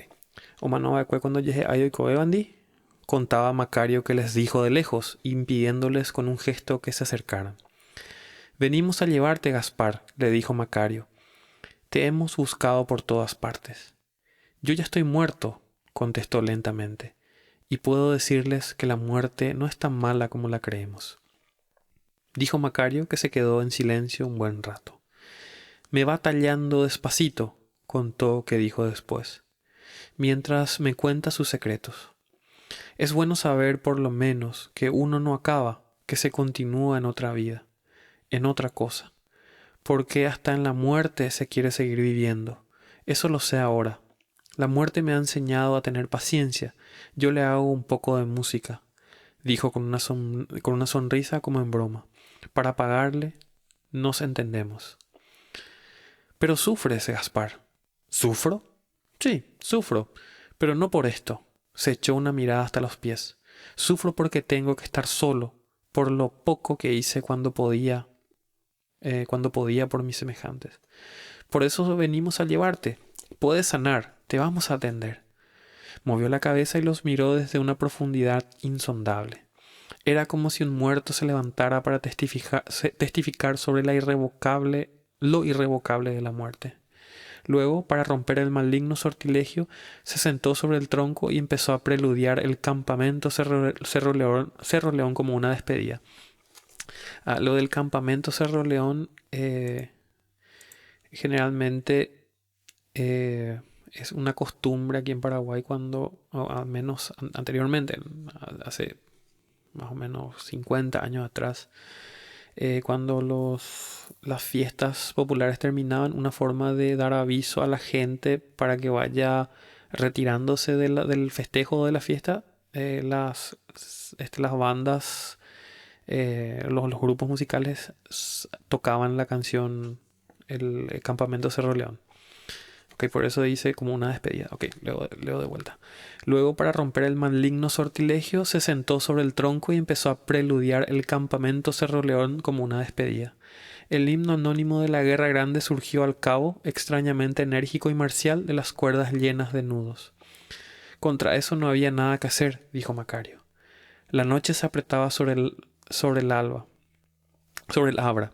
Omanova ecueco doyeje ai oikobebandi. Contaba Macario que les dijo de lejos, impidiéndoles con un gesto que se acercaran. «Venimos a llevarte, Gaspar», le dijo Macario. «Te hemos buscado por todas partes». «Yo ya estoy muerto», contestó lentamente, «y puedo decirles que la muerte no es tan mala como la creemos». Dijo Macario, que se quedó en silencio un buen rato. «Me va tallando despacito», contó que dijo después, «mientras me cuenta sus secretos. Es bueno saber por lo menos que uno no acaba, que se continúa en otra vida, en otra cosa, porque hasta en la muerte se quiere seguir viviendo. Eso lo sé ahora. La muerte me ha enseñado a tener paciencia. Yo le hago un poco de música», dijo con una sonrisa como en broma. «Para pagarle, nos entendemos». «Pero sufres, Gaspar». «¿Sufro?» «Sí, sufro, pero no por esto». Se echó una mirada hasta los pies. «Sufro porque tengo que estar solo, por lo poco que hice cuando podía por mis semejantes. Por eso venimos a llevarte. Puedes sanar, te vamos a atender». Movió la cabeza y los miró desde una profundidad insondable. Era como si un muerto se levantara para testificar sobre lo irrevocable de la muerte. Luego, para romper el maligno sortilegio, se sentó sobre el tronco y empezó a preludiar el campamento Cerro León como una despedida. Lo del campamento Cerro León generalmente es una costumbre aquí en Paraguay cuando, o al menos anteriormente, hace más o menos 50 años atrás, cuando las fiestas populares terminaban, una forma de dar aviso a la gente para que vaya retirándose del festejo de la fiesta. Las bandas, los grupos musicales tocaban la canción el Campamento Cerro León. Ok, por eso dice como una despedida. Ok, leo de vuelta. Luego, para romper el maligno sortilegio, se sentó sobre el tronco y empezó a preludiar el campamento Cerro León como una despedida. El himno anónimo de la Guerra Grande surgió al cabo, extrañamente enérgico y marcial, de las cuerdas llenas de nudos. Contra eso no había nada que hacer, dijo Macario. La noche se apretaba sobre el alba, sobre el abra.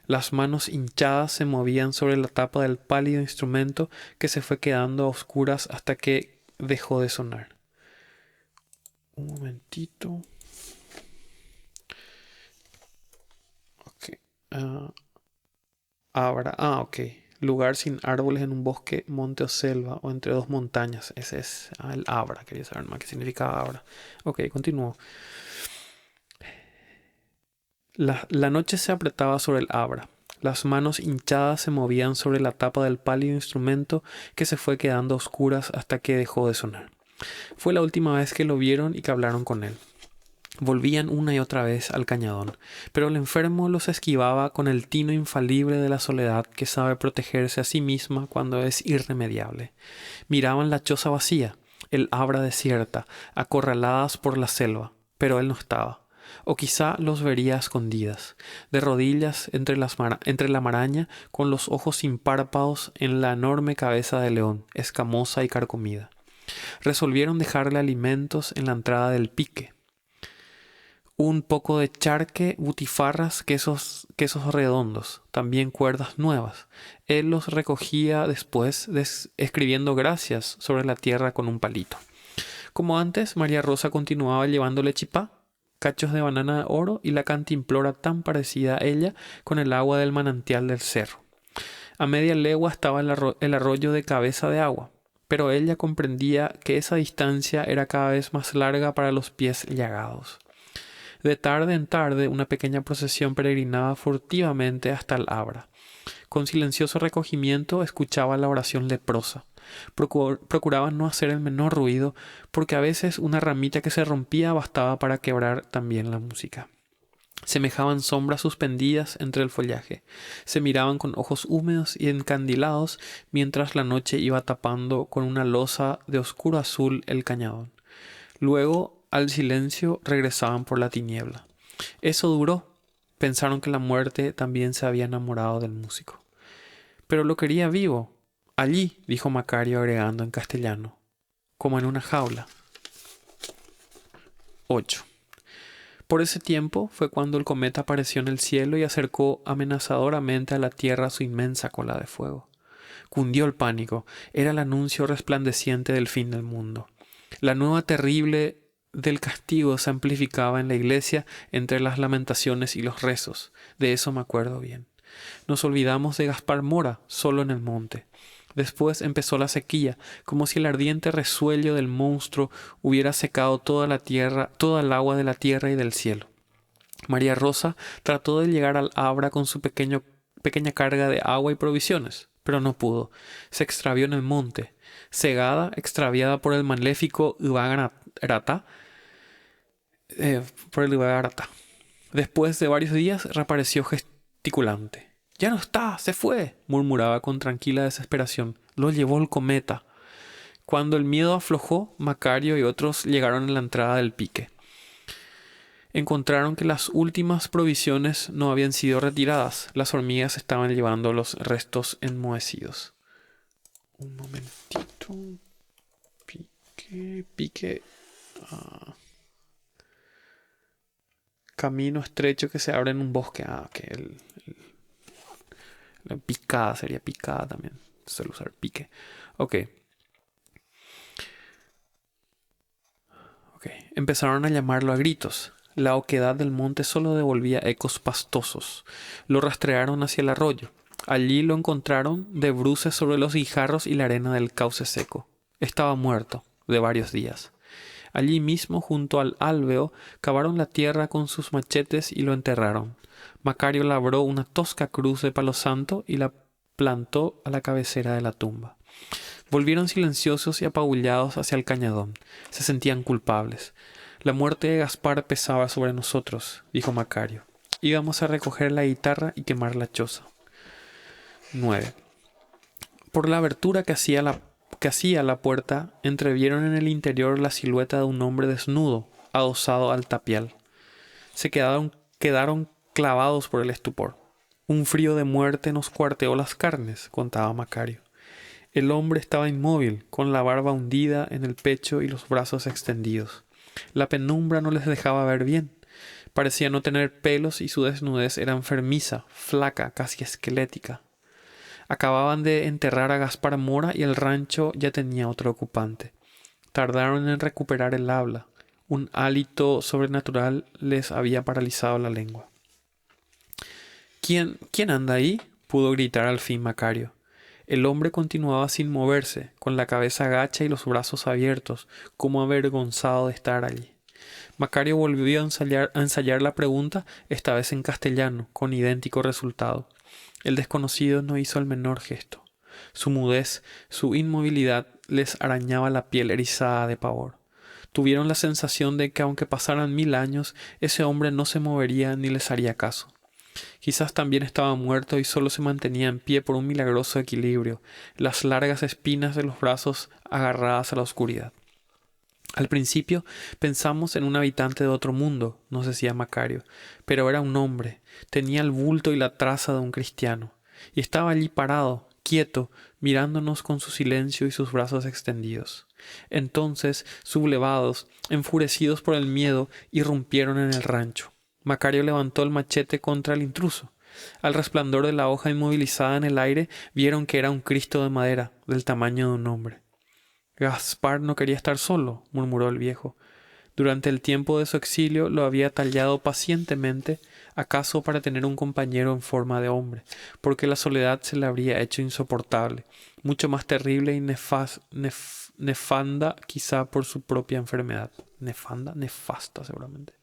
Las manos hinchadas se movían sobre la tapa del pálido instrumento que se fue quedando a oscuras hasta que dejó de sonar. Un momentito. Ok. Abra. Ok. Lugar sin árboles en un bosque, monte o selva, o entre dos montañas. Ese es el Abra. Quería saber más qué significaba Abra. Ok, continúo. La noche se apretaba sobre el Abra. Las manos hinchadas se movían sobre la tapa del pálido instrumento que se fue quedando a oscuras hasta que dejó de sonar. Fue la última vez que lo vieron y que hablaron con él. Volvían una y otra vez al cañadón, pero el enfermo los esquivaba con el tino infalible de la soledad que sabe protegerse a sí misma cuando es irremediable. Miraban la choza vacía, el Abra desierta, acorraladas por la selva, pero él no estaba. O quizá los vería a escondidas, de rodillas entre la maraña, con los ojos sin párpados en la enorme cabeza de león, escamosa y carcomida. Resolvieron dejarle alimentos en la entrada del pique. Un poco de charque, butifarras, quesos redondos, también cuerdas nuevas. Él los recogía después, escribiendo gracias sobre la tierra con un palito. Como antes, María Rosa continuaba llevándole chipá, cachos de banana de oro y la cantimplora tan parecida a ella con el agua del manantial del cerro. A media legua estaba el arroyo de Cabeza de Agua, pero ella comprendía que esa distancia era cada vez más larga para los pies llagados. De tarde en tarde, una pequeña procesión peregrinaba furtivamente hasta el Abra. Con silencioso recogimiento escuchaba la oración leprosa. Procuraban no hacer el menor ruido, porque a veces una ramita que se rompía bastaba para quebrar también la música. Semejaban sombras suspendidas entre el follaje. Se miraban con ojos húmedos y encandilados mientras la noche iba tapando con una losa de oscuro azul el cañadón. Luego, al silencio, regresaban por la tiniebla. Eso duró. Pensaron que la muerte también se había enamorado del músico. Pero lo quería vivo. Allí, dijo Macario agregando en castellano, como en una jaula. 8. Por ese tiempo fue cuando el cometa apareció en el cielo y acercó amenazadoramente a la Tierra su inmensa cola de fuego. Cundió el pánico. Era el anuncio resplandeciente del fin del mundo. La nueva terrible del castigo se amplificaba en la iglesia entre las lamentaciones y los rezos. De eso me acuerdo bien. Nos olvidamos de Gaspar Mora, solo en el monte. Después empezó la sequía, como si el ardiente resuello del monstruo hubiera secado toda la tierra, toda el agua de la tierra y del cielo. María Rosa trató de llegar al Abra con su pequeña carga de agua y provisiones, pero no pudo. Se extravió en el monte. Cegada, extraviada por el maléfico Ubagarata, Después de varios días reapareció gesticulante. «Ya no está, se fue», murmuraba con tranquila desesperación. «Lo llevó el cometa». Cuando el miedo aflojó, Macario y otros llegaron a la entrada del pique. Encontraron que las últimas provisiones no habían sido retiradas. Las hormigas estaban llevando los restos enmohecidos. Un momentito. Pique. Camino estrecho que se abre en un bosque. Ok. La picada sería picada también. Suelo usar pique. Ok. Empezaron a llamarlo a gritos. La oquedad del monte solo devolvía ecos pastosos. Lo rastrearon hacia el arroyo. Allí lo encontraron de bruces sobre los guijarros y la arena del cauce seco. Estaba muerto, de varios días. Allí mismo, junto al álveo, cavaron la tierra con sus machetes y lo enterraron. Macario labró una tosca cruz de palo santo y la plantó a la cabecera de la tumba. Volvieron silenciosos y apabullados hacia el cañadón. Se sentían culpables. La muerte de Gaspar pesaba sobre nosotros, dijo Macario. Íbamos a recoger la guitarra y quemar la choza. 9. Por la abertura que hacía la puerta, entrevieron en el interior la silueta de un hombre desnudo, adosado al tapial. Se quedaron clavados por el estupor. Un frío de muerte nos cuarteó las carnes, contaba Macario. El hombre estaba inmóvil, con la barba hundida en el pecho y los brazos extendidos. La penumbra no les dejaba ver bien. Parecía no tener pelos y su desnudez era enfermiza, flaca, casi esquelética. Acababan de enterrar a Gaspar Mora y el rancho ya tenía otro ocupante. Tardaron en recuperar el habla. Un hálito sobrenatural les había paralizado la lengua. ¿Quién anda ahí?, pudo gritar al fin Macario. El hombre continuaba sin moverse, con la cabeza agacha y los brazos abiertos, como avergonzado de estar allí. Macario volvió a ensayar la pregunta, esta vez en castellano, con idéntico resultado. El desconocido no hizo el menor gesto. Su mudez, su inmovilidad les arañaba la piel erizada de pavor. Tuvieron la sensación de que aunque pasaran 1000 años, ese hombre no se movería ni les haría caso. Quizás también estaba muerto y solo se mantenía en pie por un milagroso equilibrio, las largas espinas de los brazos agarradas a la oscuridad. Al principio pensamos en un habitante de otro mundo, nos decía Macario, pero era un hombre, tenía el bulto y la traza de un cristiano, y estaba allí parado, quieto, mirándonos con su silencio y sus brazos extendidos. Entonces, sublevados, enfurecidos por el miedo, irrumpieron en el rancho. Macario levantó el machete contra el intruso. Al resplandor de la hoja inmovilizada en el aire, vieron que era un Cristo de madera, del tamaño de un hombre. Gaspar no quería estar solo, murmuró el viejo. Durante el tiempo de su exilio lo había tallado pacientemente, acaso para tener un compañero en forma de hombre, porque la soledad se le habría hecho insoportable, mucho más terrible y nefanda quizá por su propia enfermedad. Nefasta seguramente.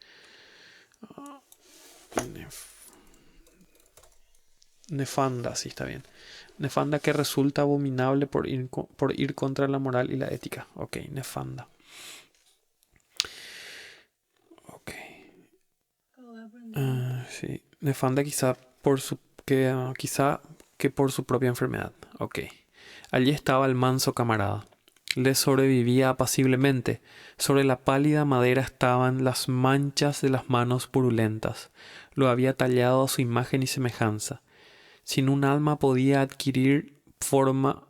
Nefanda, sí, está bien. Nefanda que resulta abominable por ir contra la moral y la ética. Ok, nefanda. Ok. Sí, nefanda quizá por su propia enfermedad. Ok. Allí estaba el manso camarada. Le sobrevivía apaciblemente. Sobre la pálida madera estaban las manchas de las manos purulentas. Lo había tallado a su imagen y semejanza. Si un alma podía adquirir forma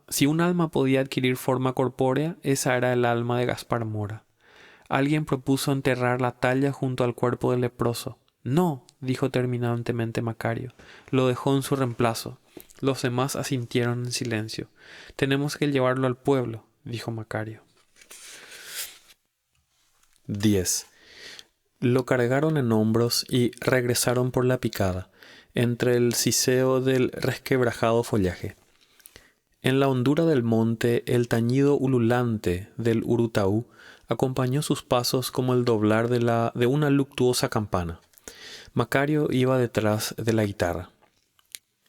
corpórea, esa era el alma de Gaspar Mora. Alguien propuso enterrar la talla junto al cuerpo del leproso. No, dijo terminantemente Macario. Lo dejó en su reemplazo. Los demás asintieron en silencio. Tenemos que llevarlo al pueblo, dijo Macario. 10. Lo cargaron en hombros y regresaron por la picada, entre el siseo del resquebrajado follaje. En la hondura del monte, el tañido ululante del urutaú acompañó sus pasos como el doblar de una luctuosa campana. Macario iba detrás de la guitarra.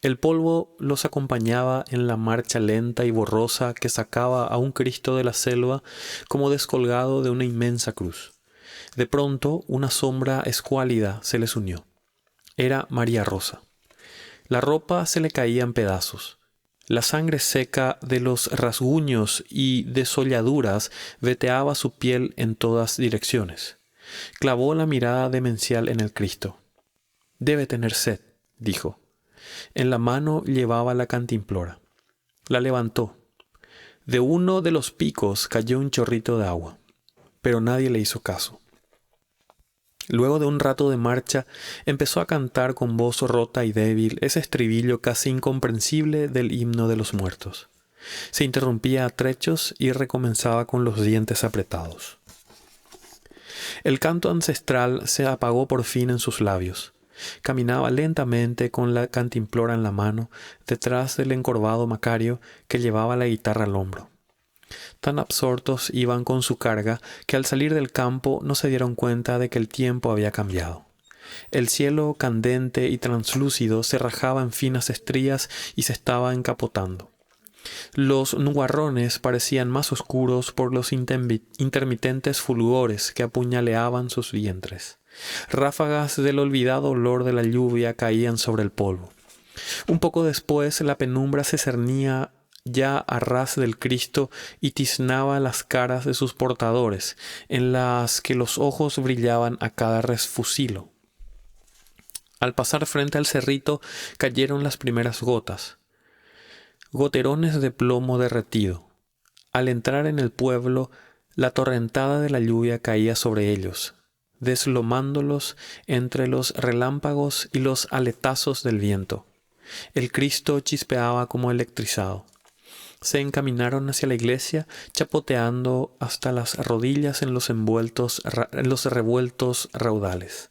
El polvo los acompañaba en la marcha lenta y borrosa que sacaba a un Cristo de la selva como descolgado de una inmensa cruz. De pronto, una sombra escuálida se les unió. Era María Rosa. La ropa se le caía en pedazos. La sangre seca de los rasguños y desolladuras veteaba su piel en todas direcciones. Clavó la mirada demencial en el Cristo. «Debe tener sed», dijo. En la mano llevaba la cantimplora. La levantó. De uno de los picos cayó un chorrito de agua, pero nadie le hizo caso. Luego de un rato de marcha, empezó a cantar con voz rota y débil ese estribillo casi incomprensible del himno de los muertos. Se interrumpía a trechos y recomenzaba con los dientes apretados. El canto ancestral se apagó por fin en sus labios. Caminaba lentamente con la cantimplora en la mano, detrás del encorvado Macario que llevaba la guitarra al hombro. Tan absortos iban con su carga que al salir del campo no se dieron cuenta de que el tiempo había cambiado. El cielo candente y translúcido se rajaba en finas estrías y se estaba encapotando. Los nubarrones parecían más oscuros por los intermitentes fulgores que apuñaleaban sus vientres. Ráfagas del olvidado olor de la lluvia caían sobre el polvo. Un poco después la penumbra se cernía ya a ras del Cristo y tiznaba las caras de sus portadores, en las que los ojos brillaban a cada refusilo. Al pasar frente al cerrito cayeron las primeras gotas, goterones de plomo derretido. Al entrar en el pueblo, la torrentada de la lluvia caía sobre ellos, deslomándolos entre los relámpagos y los aletazos del viento. El Cristo chispeaba como electrizado. Se encaminaron hacia la iglesia, chapoteando hasta las rodillas en los revueltos raudales.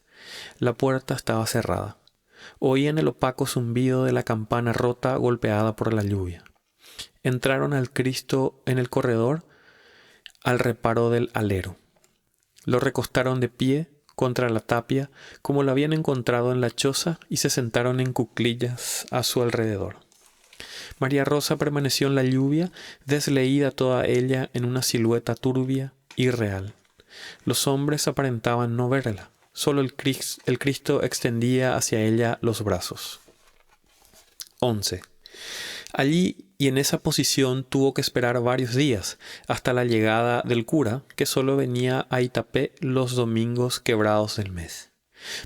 La puerta estaba cerrada. Oían el opaco zumbido de la campana rota golpeada por la lluvia. Entraron al Cristo en el corredor, al reparo del alero. Lo recostaron de pie contra la tapia, como lo habían encontrado en la choza, y se sentaron en cuclillas a su alrededor. María Rosa permaneció en la lluvia, desleída toda ella en una silueta turbia y real. Los hombres aparentaban no verla, solo el Cristo extendía hacia ella los brazos. 11. Allí y en esa posición tuvo que esperar varios días, hasta la llegada del cura, que solo venía a Itapé los domingos quebrados del mes.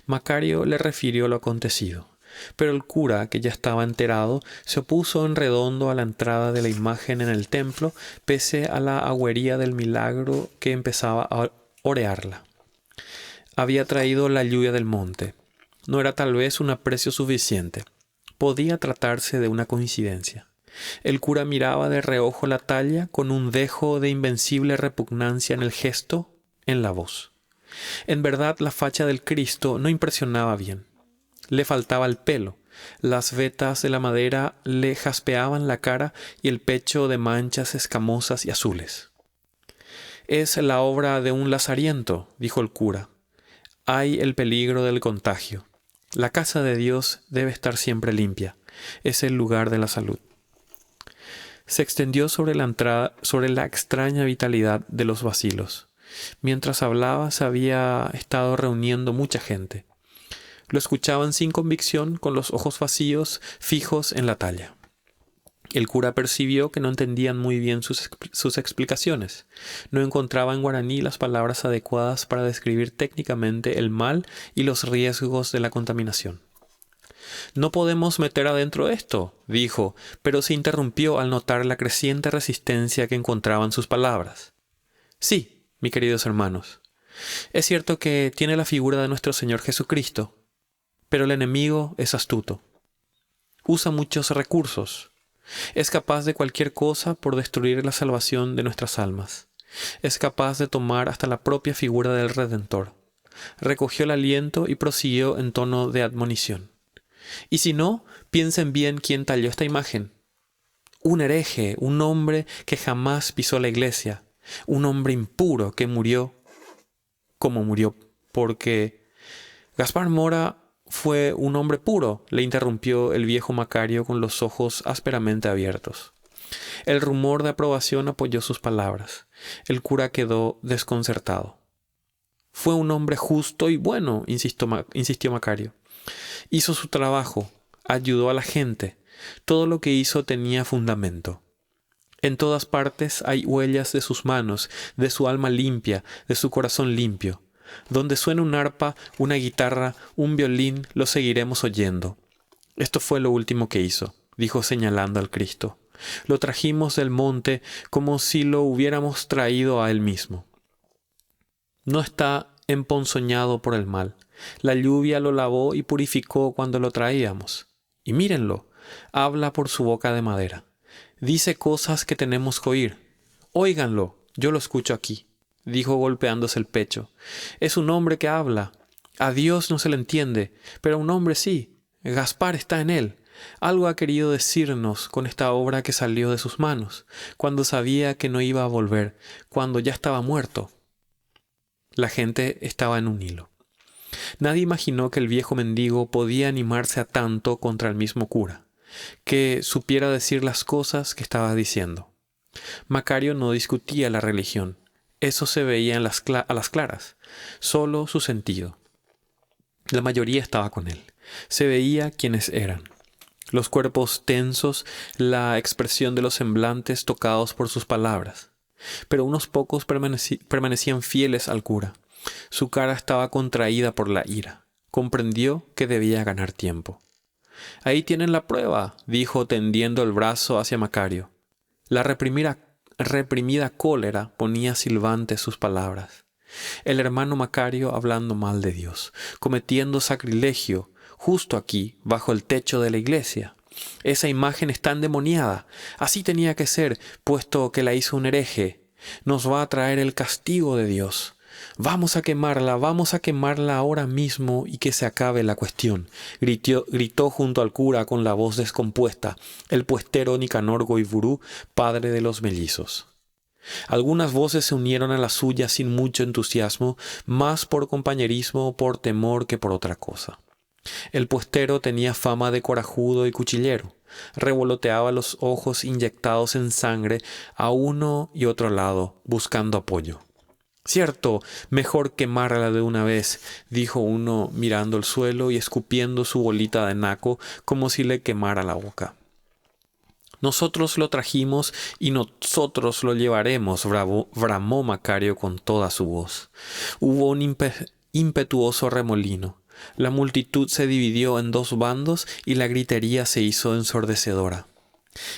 Macario le refirió lo acontecido, pero el cura, que ya estaba enterado, se opuso en redondo a la entrada de la imagen en el templo, pese a la agüería del milagro que empezaba a orearla. Había traído la lluvia del monte. No era tal vez un aprecio suficiente. Podía tratarse de una coincidencia. El cura miraba de reojo la talla con un dejo de invencible repugnancia en el gesto, en la voz. En verdad, la facha del Cristo no impresionaba bien. Le faltaba el pelo, las vetas de la madera le jaspeaban la cara y el pecho de manchas escamosas y azules. «Es la obra de un lazariento», dijo el cura. «Hay el peligro del contagio. La casa de Dios debe estar siempre limpia. Es el lugar de la salud». Se extendió sobre la extraña vitalidad de los bacilos. Mientras hablaba se había estado reuniendo mucha gente. Lo escuchaban sin convicción, con los ojos vacíos, fijos en la talla. El cura percibió que no entendían muy bien sus explicaciones. No encontraba en guaraní las palabras adecuadas para describir técnicamente el mal y los riesgos de la contaminación. «No podemos meter adentro esto», dijo, pero se interrumpió al notar la creciente resistencia que encontraban sus palabras. «Sí, mis queridos hermanos, es cierto que tiene la figura de nuestro Señor Jesucristo, pero el enemigo es astuto. Usa muchos recursos. Es capaz de cualquier cosa por destruir la salvación de nuestras almas. Es capaz de tomar hasta la propia figura del Redentor». Recogió el aliento y prosiguió en tono de admonición. «Y si no, piensen bien quién talló esta imagen. Un hereje, un hombre que jamás pisó la iglesia, un hombre impuro que murió como murió porque...» «Gaspar Mora fue un hombre puro», le interrumpió el viejo Macario con los ojos ásperamente abiertos. El rumor de aprobación apoyó sus palabras. El cura quedó desconcertado. «Fue un hombre justo y bueno», insistió Macario. «Hizo su trabajo, ayudó a la gente. Todo lo que hizo tenía fundamento. En todas partes hay huellas de sus manos, de su alma limpia, de su corazón limpio. Donde suena un arpa, una guitarra, un violín, lo seguiremos oyendo. Esto fue lo último que hizo», dijo señalando al Cristo. «Lo trajimos del monte como si lo hubiéramos traído a él mismo. No está emponzoñado por el mal. La lluvia lo lavó y purificó cuando lo traíamos. Y mírenlo, habla por su boca de madera. Dice cosas que tenemos que oír. Óiganlo, yo lo escucho aquí», dijo golpeándose el pecho. «Es un hombre que habla. A Dios no se le entiende, pero a un hombre sí. Gaspar está en él. Algo ha querido decirnos con esta obra que salió de sus manos, cuando sabía que no iba a volver, cuando ya estaba muerto». La gente estaba en un hilo. Nadie imaginó que el viejo mendigo podía animarse a tanto contra el mismo cura, que supiera decir las cosas que estaba diciendo. Macario no discutía la religión. Eso se veía a las claras, solo su sentido. La mayoría estaba con él. Se veía quiénes eran. los cuerpos tensos, la expresión de los semblantes tocados por sus palabras. Pero unos pocos permanecían fieles al cura. Su cara estaba contraída por la ira. Comprendió que debía ganar tiempo. «Ahí tienen la prueba», dijo tendiendo el brazo hacia Macario. La reprimida cólera ponía silbantes sus palabras. El hermano Macario hablando mal de Dios, cometiendo sacrilegio, justo aquí, bajo el techo de la iglesia. Esa imagen está endemoniada. Así tenía que ser, puesto que la hizo un hereje. Nos va a traer el castigo de Dios. Vamos a quemarla ahora mismo y que se acabe la cuestión, gritó junto al cura con la voz descompuesta el puestero Nicanor Goiburú, padre de los mellizos. Algunas voces se unieron a la suya sin mucho entusiasmo, más por compañerismo o por temor que por otra cosa. El puestero tenía fama de corajudo y cuchillero. Revoloteaba los ojos inyectados en sangre a uno y otro lado, buscando apoyo. «Cierto, mejor quemarla de una vez», dijo uno mirando el suelo y escupiendo su bolita de naco como si le quemara la boca. «Nosotros lo trajimos y nosotros lo llevaremos», bramó Macario con toda su voz. Hubo un impetuoso remolino. La multitud se dividió en dos bandos y la gritería se hizo ensordecedora.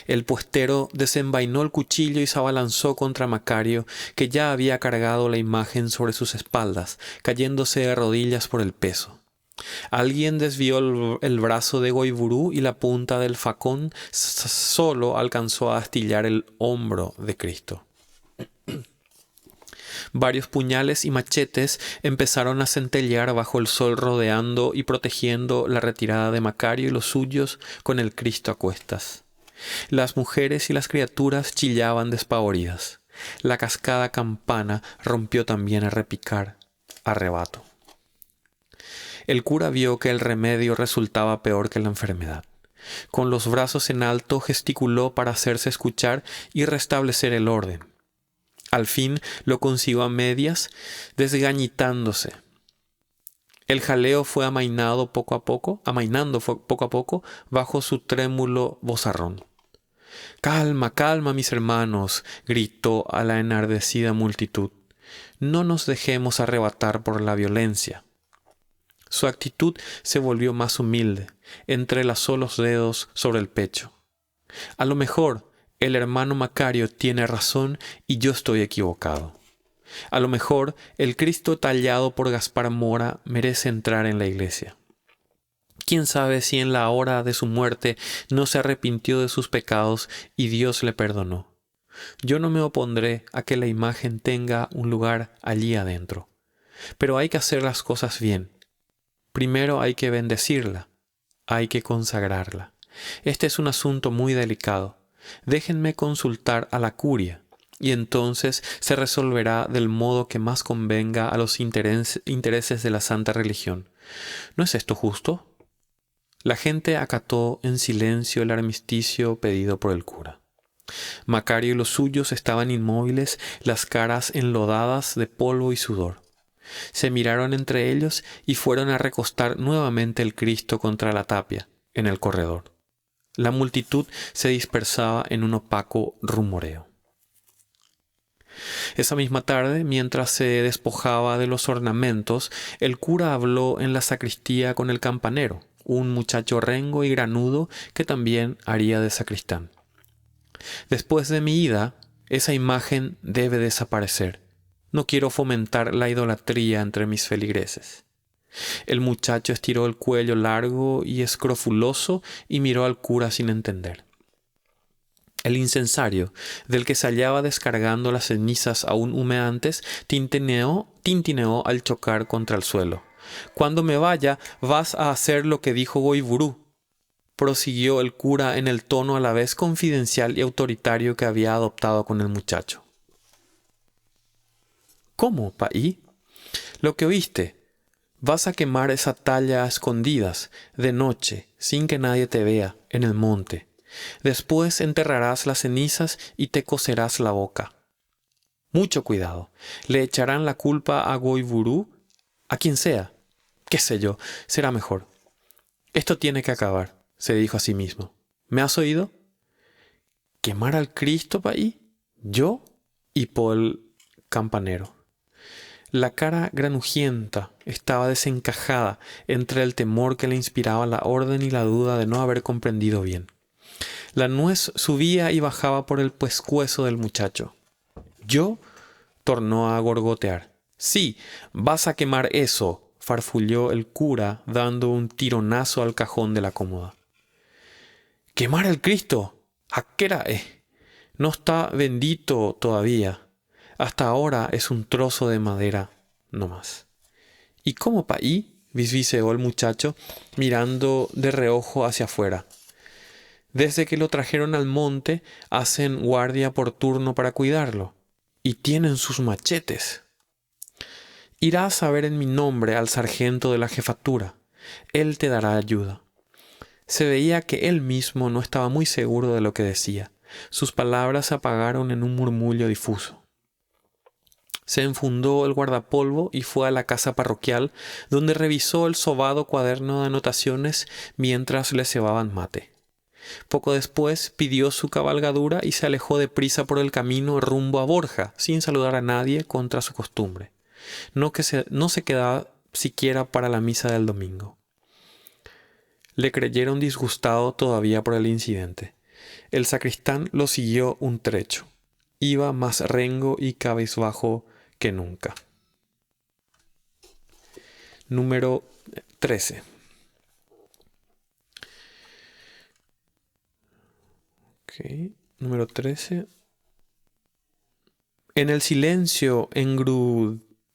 El puestero desenvainó el cuchillo y se abalanzó contra Macario, que ya había cargado la imagen sobre sus espaldas, cayéndose de rodillas por el peso. Alguien desvió el brazo de Goiburú y la punta del facón solo alcanzó a astillar el hombro de Cristo. Varios puñales y machetes empezaron a centellear bajo el sol, rodeando y protegiendo la retirada de Macario y los suyos con el Cristo a cuestas. Las mujeres y las criaturas chillaban despavoridas. La cascada campana rompió también a repicar a rebato. El cura vio que el remedio resultaba peor que la enfermedad. Con los brazos en alto gesticuló para hacerse escuchar y restablecer el orden. Al fin lo consiguió a medias, desgañitándose. El jaleo fue amainando poco a poco bajo su trémulo vozarrón. «Calma, calma, mis hermanos», gritó a la enardecida multitud. «No nos dejemos arrebatar por la violencia». Su actitud se volvió más humilde, entrelazó los dedos sobre el pecho. «A lo mejor el hermano Macario tiene razón y yo estoy equivocado. A lo mejor el Cristo tallado por Gaspar Mora merece entrar en la iglesia. ¿Quién sabe si en la hora de su muerte no se arrepintió de sus pecados y Dios le perdonó? Yo no me opondré a que la imagen tenga un lugar allí adentro. Pero hay que hacer las cosas bien. Primero hay que bendecirla, hay que consagrarla. Este es un asunto muy delicado. Déjenme consultar a la curia, y entonces se resolverá del modo que más convenga a los intereses de la santa religión. ¿No es esto justo?» La gente acató en silencio el armisticio pedido por el cura. Macario y los suyos estaban inmóviles, las caras enlodadas de polvo y sudor. Se miraron entre ellos y fueron a recostar nuevamente el Cristo contra la tapia, en el corredor. La multitud se dispersaba en un opaco rumoreo. Esa misma tarde, mientras se despojaba de los ornamentos, el cura habló en la sacristía con el campanero, un muchacho rengo y granudo que también haría de sacristán. «Después de mi ida, esa imagen debe desaparecer. No quiero fomentar la idolatría entre mis feligreses». El muchacho estiró el cuello largo y escrofuloso y miró al cura sin entender. El incensario, del que se hallaba descargando las cenizas aún humeantes, tintineó al chocar contra el suelo. «Cuando me vaya, vas a hacer lo que dijo Goiburú», prosiguió el cura en el tono a la vez confidencial y autoritario que había adoptado con el muchacho. «¿Cómo, paí?» «Lo que oíste. Vas a quemar esa talla a escondidas, de noche, sin que nadie te vea, en el monte. Después enterrarás las cenizas y te coserás la boca. Mucho cuidado. Le echarán la culpa a Goiburú, a quien sea. Qué sé yo, será mejor. Esto tiene que acabar. se dijo a sí mismo. ¿Me has oído? ¿Quemar al Cristo pa' ahí? ¿Yo? Y Paul campanero. La cara granujienta estaba desencajada entre el temor que le inspiraba la orden y la duda de no haber comprendido bien. La nuez subía y bajaba por el pescuezo del muchacho. ¿Yo? Tornó a gorgotear. Sí, vas a quemar eso, farfulló el cura dando un tironazo al cajón de la cómoda. ¿Quemar al Cristo? ¿A qué hora es? No está bendito todavía. Hasta ahora es un trozo de madera, no más. ¿Y cómo pa' ahí? Bisbiseó el muchacho, mirando de reojo hacia afuera. Desde que lo trajeron al monte, hacen guardia por turno para cuidarlo. Y tienen sus machetes. Irás a ver en mi nombre al sargento de la jefatura. Él te dará ayuda. Se veía que él mismo no estaba muy seguro de lo que decía. Sus palabras se apagaron en un murmullo difuso. Se enfundó el guardapolvo y fue a la casa parroquial, donde revisó el sobado cuaderno de anotaciones mientras le cebaban mate. Poco después pidió su cabalgadura y se alejó deprisa por el camino rumbo a Borja, sin saludar a nadie contra su costumbre. No se quedaba siquiera para la misa del domingo. Le creyeron disgustado todavía por el incidente. El sacristán lo siguió un trecho. Iba más rengo y cabizbajo que nunca. Número 13. Número 13. En el silencio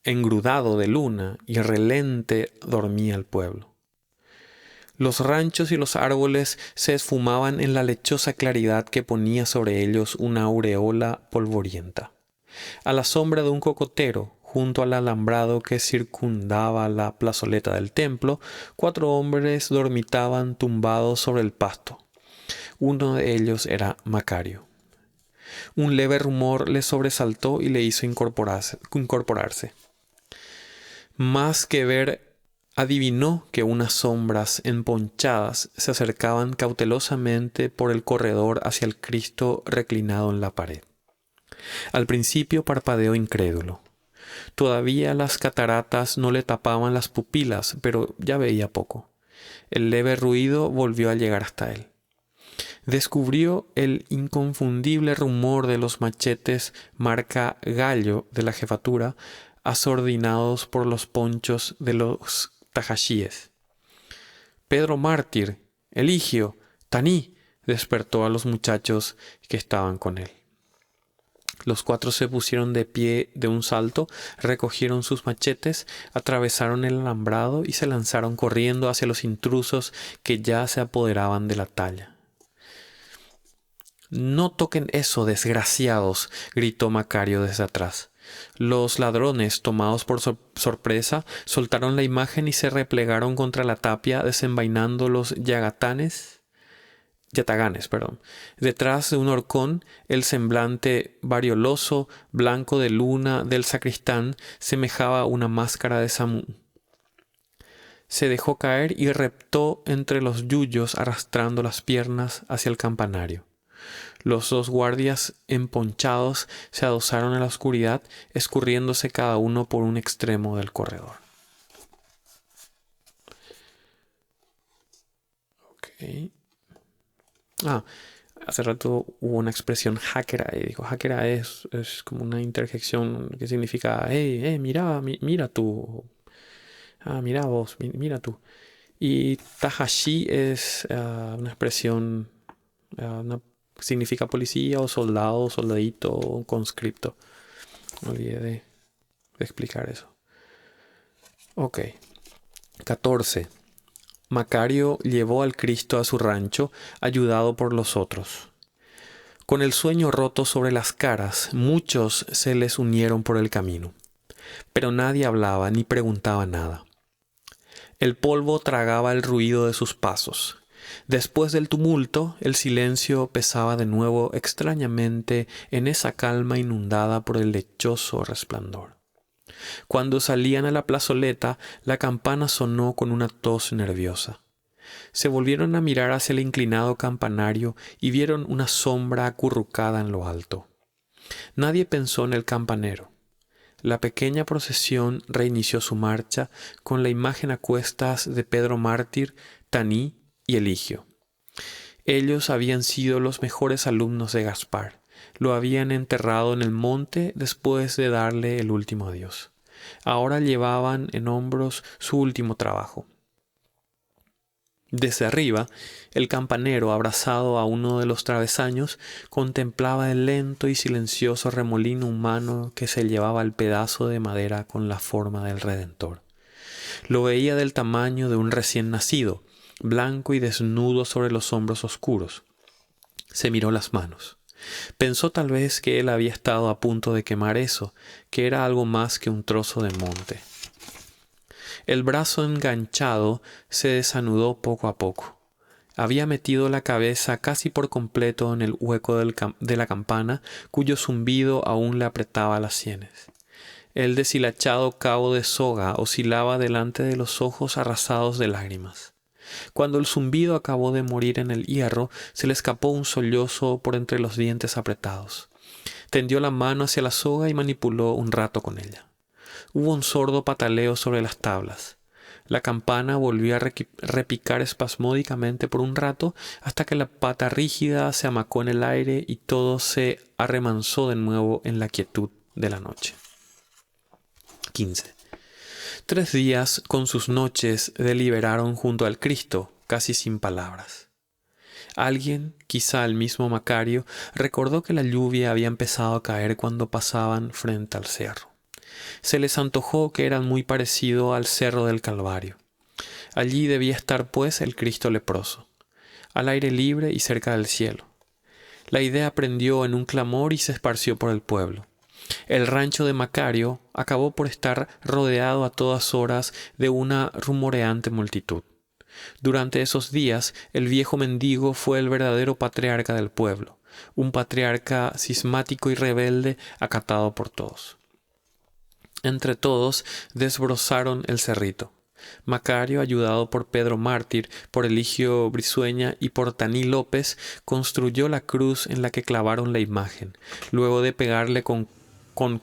engrudado de luna y relente dormía el pueblo. Los ranchos y los árboles se esfumaban en la lechosa claridad que ponía sobre ellos una aureola polvorienta. A la sombra de un cocotero, junto al alambrado que circundaba la plazoleta del templo, 4 hombres dormitaban tumbados sobre el pasto. Uno de ellos era Macario. Un leve rumor le sobresaltó y le hizo incorporarse. Más que ver, adivinó que unas sombras emponchadas se acercaban cautelosamente por el corredor hacia el Cristo reclinado en la pared. Al principio parpadeó incrédulo. Todavía las cataratas no le tapaban las pupilas, pero ya veía poco. El leve ruido volvió a llegar hasta él. Descubrió el inconfundible rumor de los machetes marca Gallo de la jefatura, asordinados por los ponchos de los tajashíes. Pedro Mártir, Eligio, Taní, despertó a los muchachos que estaban con él. Los 4 se pusieron de pie de un salto, recogieron sus machetes, atravesaron el alambrado y se lanzaron corriendo hacia los intrusos que ya se apoderaban de la talla. «No toquen eso, desgraciados», gritó Macario desde atrás. Los ladrones, tomados por sorpresa, soltaron la imagen y se replegaron contra la tapia, desenvainando los yataganes. Detrás de un horcón, el semblante varioloso, blanco de luna del sacristán semejaba una máscara de Samú. Se dejó caer y reptó entre los yuyos, arrastrando las piernas hacia el campanario. Los 2 guardias emponchados se adosaron en la oscuridad, escurriéndose cada uno por un extremo del corredor. Hace rato hubo una expresión hackera. Dijo, hackera es como una interjección que significa, hey, mira tú. Mira vos, mira tú. Y tahashi es una expresión, significa policía o soldado, soldadito o conscripto. No olvidé de explicar eso. 14. Macario llevó al Cristo a su rancho, ayudado por los otros. Con el sueño roto sobre las caras, muchos se les unieron por el camino. Pero nadie hablaba ni preguntaba nada. El polvo tragaba el ruido de sus pasos. Después del tumulto, el silencio pesaba de nuevo extrañamente en esa calma inundada por el lechoso resplandor. Cuando salían a la plazoleta, la campana sonó con una tos nerviosa. Se volvieron a mirar hacia el inclinado campanario y vieron una sombra acurrucada en lo alto. Nadie pensó en el campanero. La pequeña procesión reinició su marcha con la imagen a cuestas de Pedro Mártir, Taní y Eligio. Ellos habían sido los mejores alumnos de Gaspar. Lo habían enterrado en el monte después de darle el último adiós. Ahora llevaban en hombros su último trabajo. Desde arriba, el campanero, abrazado a uno de los travesaños, contemplaba el lento y silencioso remolino humano que se llevaba el pedazo de madera con la forma del Redentor. Lo veía del tamaño de un recién nacido, blanco y desnudo sobre los hombros oscuros. Se miró las manos. Pensó tal vez que él había estado a punto de quemar eso, que era algo más que un trozo de monte. El brazo enganchado se desanudó poco a poco. Había metido la cabeza casi por completo en el hueco de la campana, cuyo zumbido aún le apretaba las sienes. El deshilachado cabo de soga oscilaba delante de los ojos arrasados de lágrimas. Cuando el zumbido acabó de morir en el hierro, se le escapó un sollozo por entre los dientes apretados. Tendió la mano hacia la soga y manipuló un rato con ella. Hubo un sordo pataleo sobre las tablas. La campana volvió a repicar espasmódicamente por un rato hasta que la pata rígida se amacó en el aire y todo se arremansó de nuevo en la quietud de la noche. 15. 3 días con sus noches deliberaron junto al Cristo, casi sin palabras. Alguien, quizá el mismo Macario, recordó que la lluvia había empezado a caer cuando pasaban frente al cerro. Se les antojó que eran muy parecido al cerro del Calvario. Allí debía estar, pues, el Cristo leproso, al aire libre y cerca del cielo. La idea prendió en un clamor y se esparció por el pueblo. El rancho de Macario acabó por estar rodeado a todas horas de una rumoreante multitud. Durante esos días, el viejo mendigo fue el verdadero patriarca del pueblo, un patriarca cismático y rebelde acatado por todos. Entre todos desbrozaron el cerrito. Macario, ayudado por Pedro Mártir, por Eligio Brizueña y por Taní López, construyó la cruz en la que clavaron la imagen, luego de pegarle con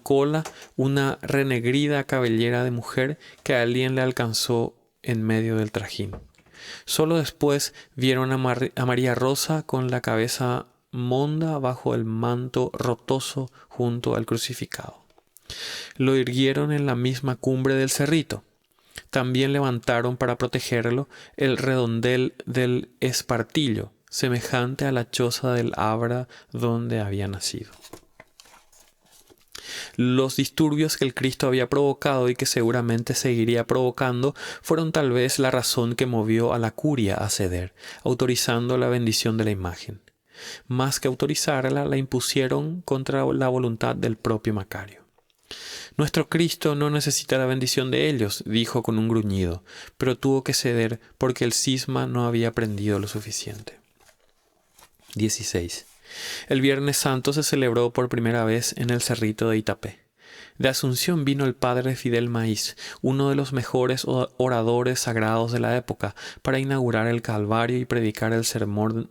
cola una renegrida cabellera de mujer que a alguien le alcanzó en medio del trajín. Solo después vieron a María Rosa con la cabeza monda bajo el manto rotoso junto al crucificado. Lo irguieron en la misma cumbre del cerrito. También levantaron para protegerlo el redondel del espartillo, semejante a la choza del Abra donde había nacido. Los disturbios que el Cristo había provocado y que seguramente seguiría provocando fueron tal vez la razón que movió a la curia a ceder, autorizando la bendición de la imagen. Más que autorizarla, la impusieron contra la voluntad del propio Macario. Nuestro Cristo no necesita la bendición de ellos, dijo con un gruñido, pero tuvo que ceder porque el cisma no había aprendido lo suficiente. 16. El Viernes Santo se celebró por primera vez en el cerrito de Itapé. De Asunción vino el padre Fidel Maíz, uno de los mejores oradores sagrados de la época, para inaugurar el Calvario y predicar el sermón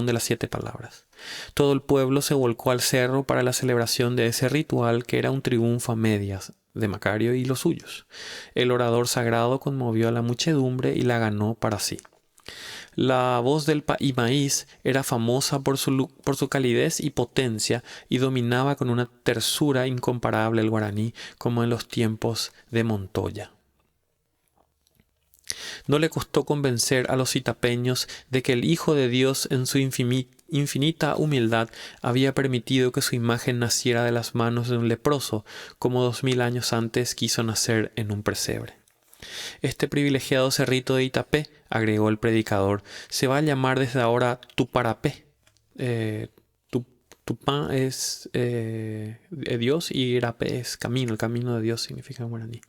de las 7 palabras. Todo el pueblo se volcó al cerro para la celebración de ese ritual que era un triunfo a medias de Macario y los suyos. El orador sagrado conmovió a la muchedumbre y la ganó para sí. La voz del Maíz era famosa por su calidez y potencia y dominaba con una tersura incomparable el guaraní como en los tiempos de Montoya. No le costó convencer a los itapeños de que el Hijo de Dios en su infinita humildad había permitido que su imagen naciera de las manos de un leproso, como 2000 años antes quiso nacer en un pesebre. Este privilegiado cerrito de Itapé, agregó el predicador, se va a llamar desde ahora Tuparapé. Tupá es Dios y Irapé es camino. El camino de Dios significa en guaraní.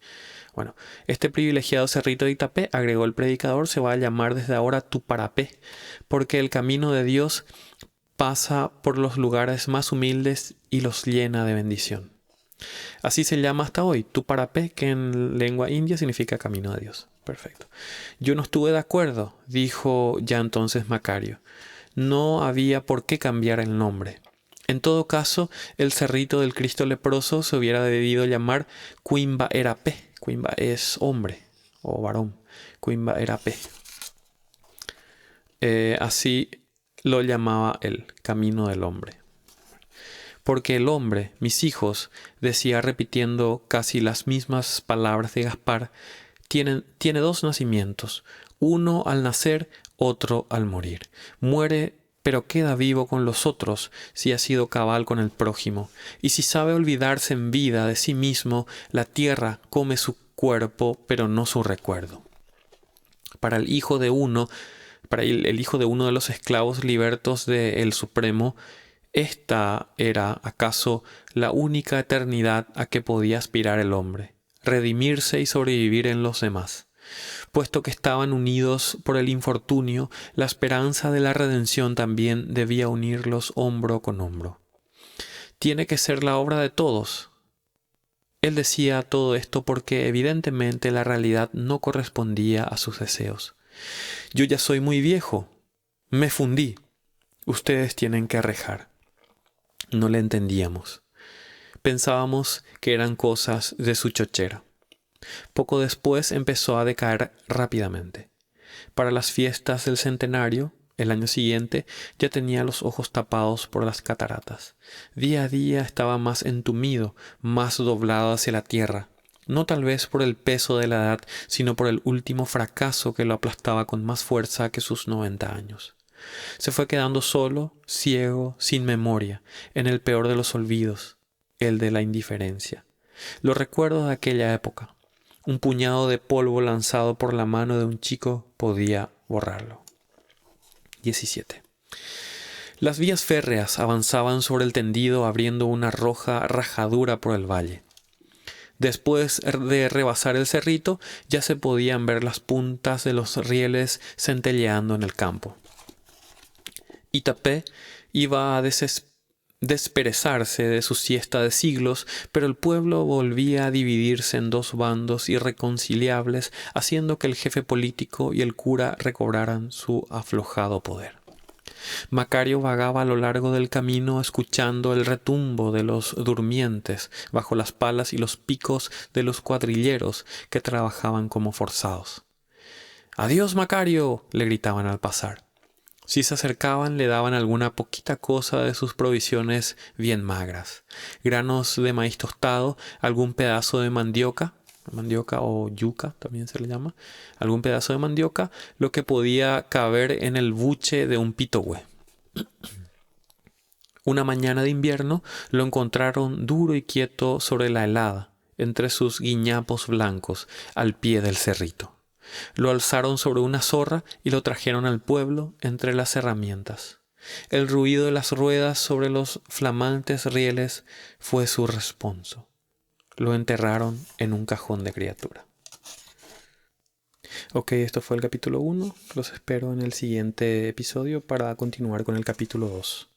Bueno, este privilegiado cerrito de Itapé, agregó el predicador, se va a llamar desde ahora Tuparapé, porque el camino de Dios pasa por los lugares más humildes y los llena de bendición. Así se llama hasta hoy, Tuparapé, que en lengua india significa camino de Dios. Perfecto. Yo no estuve de acuerdo, dijo ya entonces Macario. No había por qué cambiar el nombre. En todo caso, el cerrito del Cristo leproso se hubiera debido llamar Quimba Erape. Quimba es hombre o varón. Quimba Erape. Así lo llamaba el camino del hombre. Porque el hombre, mis hijos, decía repitiendo casi las mismas palabras de Gaspar, tiene dos nacimientos, uno al nacer, otro al morir. Muere, pero queda vivo con los otros si ha sido cabal con el prójimo, y si sabe olvidarse en vida de sí mismo, la tierra come su cuerpo, pero no su recuerdo. Para el hijo de uno de los esclavos libertos del Supremo, esta era, acaso, la única eternidad a que podía aspirar el hombre, redimirse y sobrevivir en los demás. Puesto que estaban unidos por el infortunio, la esperanza de la redención también debía unirlos hombro con hombro. Tiene que ser la obra de todos. Él decía todo esto porque evidentemente la realidad no correspondía a sus deseos. Yo ya soy muy viejo. Me fundí. Ustedes tienen que rejar. No le entendíamos. Pensábamos que eran cosas de su chochera. Poco después empezó a decaer rápidamente. Para las fiestas del centenario, el año siguiente, ya tenía los ojos tapados por las cataratas. Día a día estaba más entumido, más doblado hacia la tierra, no tal vez por el peso de la edad, sino por el último fracaso que lo aplastaba con más fuerza que sus 90 años. Se fue quedando solo, ciego, sin memoria, en el peor de los olvidos, el de la indiferencia. Los recuerdos de aquella época. Un puñado de polvo lanzado por la mano de un chico podía borrarlo. 17. Las vías férreas avanzaban sobre el tendido abriendo una roja rajadura por el valle. Después de rebasar el cerrito, ya se podían ver las puntas de los rieles centelleando en el campo. Itapé iba a desperezarse de su siesta de siglos, pero el pueblo volvía a dividirse en dos bandos irreconciliables, haciendo que el jefe político y el cura recobraran su aflojado poder. Macario vagaba a lo largo del camino escuchando el retumbo de los durmientes bajo las palas y los picos de los cuadrilleros que trabajaban como forzados. «¡Adiós, Macario!», le gritaban al pasar. Si se acercaban, le daban alguna poquita cosa de sus provisiones bien magras. Granos de maíz tostado, algún pedazo de mandioca o yuca también se le llama, algún pedazo de mandioca, lo que podía caber en el buche de un pitogüe. Una mañana de invierno lo encontraron duro y quieto sobre la helada, entre sus guiñapos blancos, al pie del cerrito. Lo alzaron sobre una zorra y lo trajeron al pueblo entre las herramientas. El ruido de las ruedas sobre los flamantes rieles fue su responso. Lo enterraron en un cajón de criatura. Ok, esto fue el capítulo 1. Los espero en el siguiente episodio para continuar con el capítulo 2.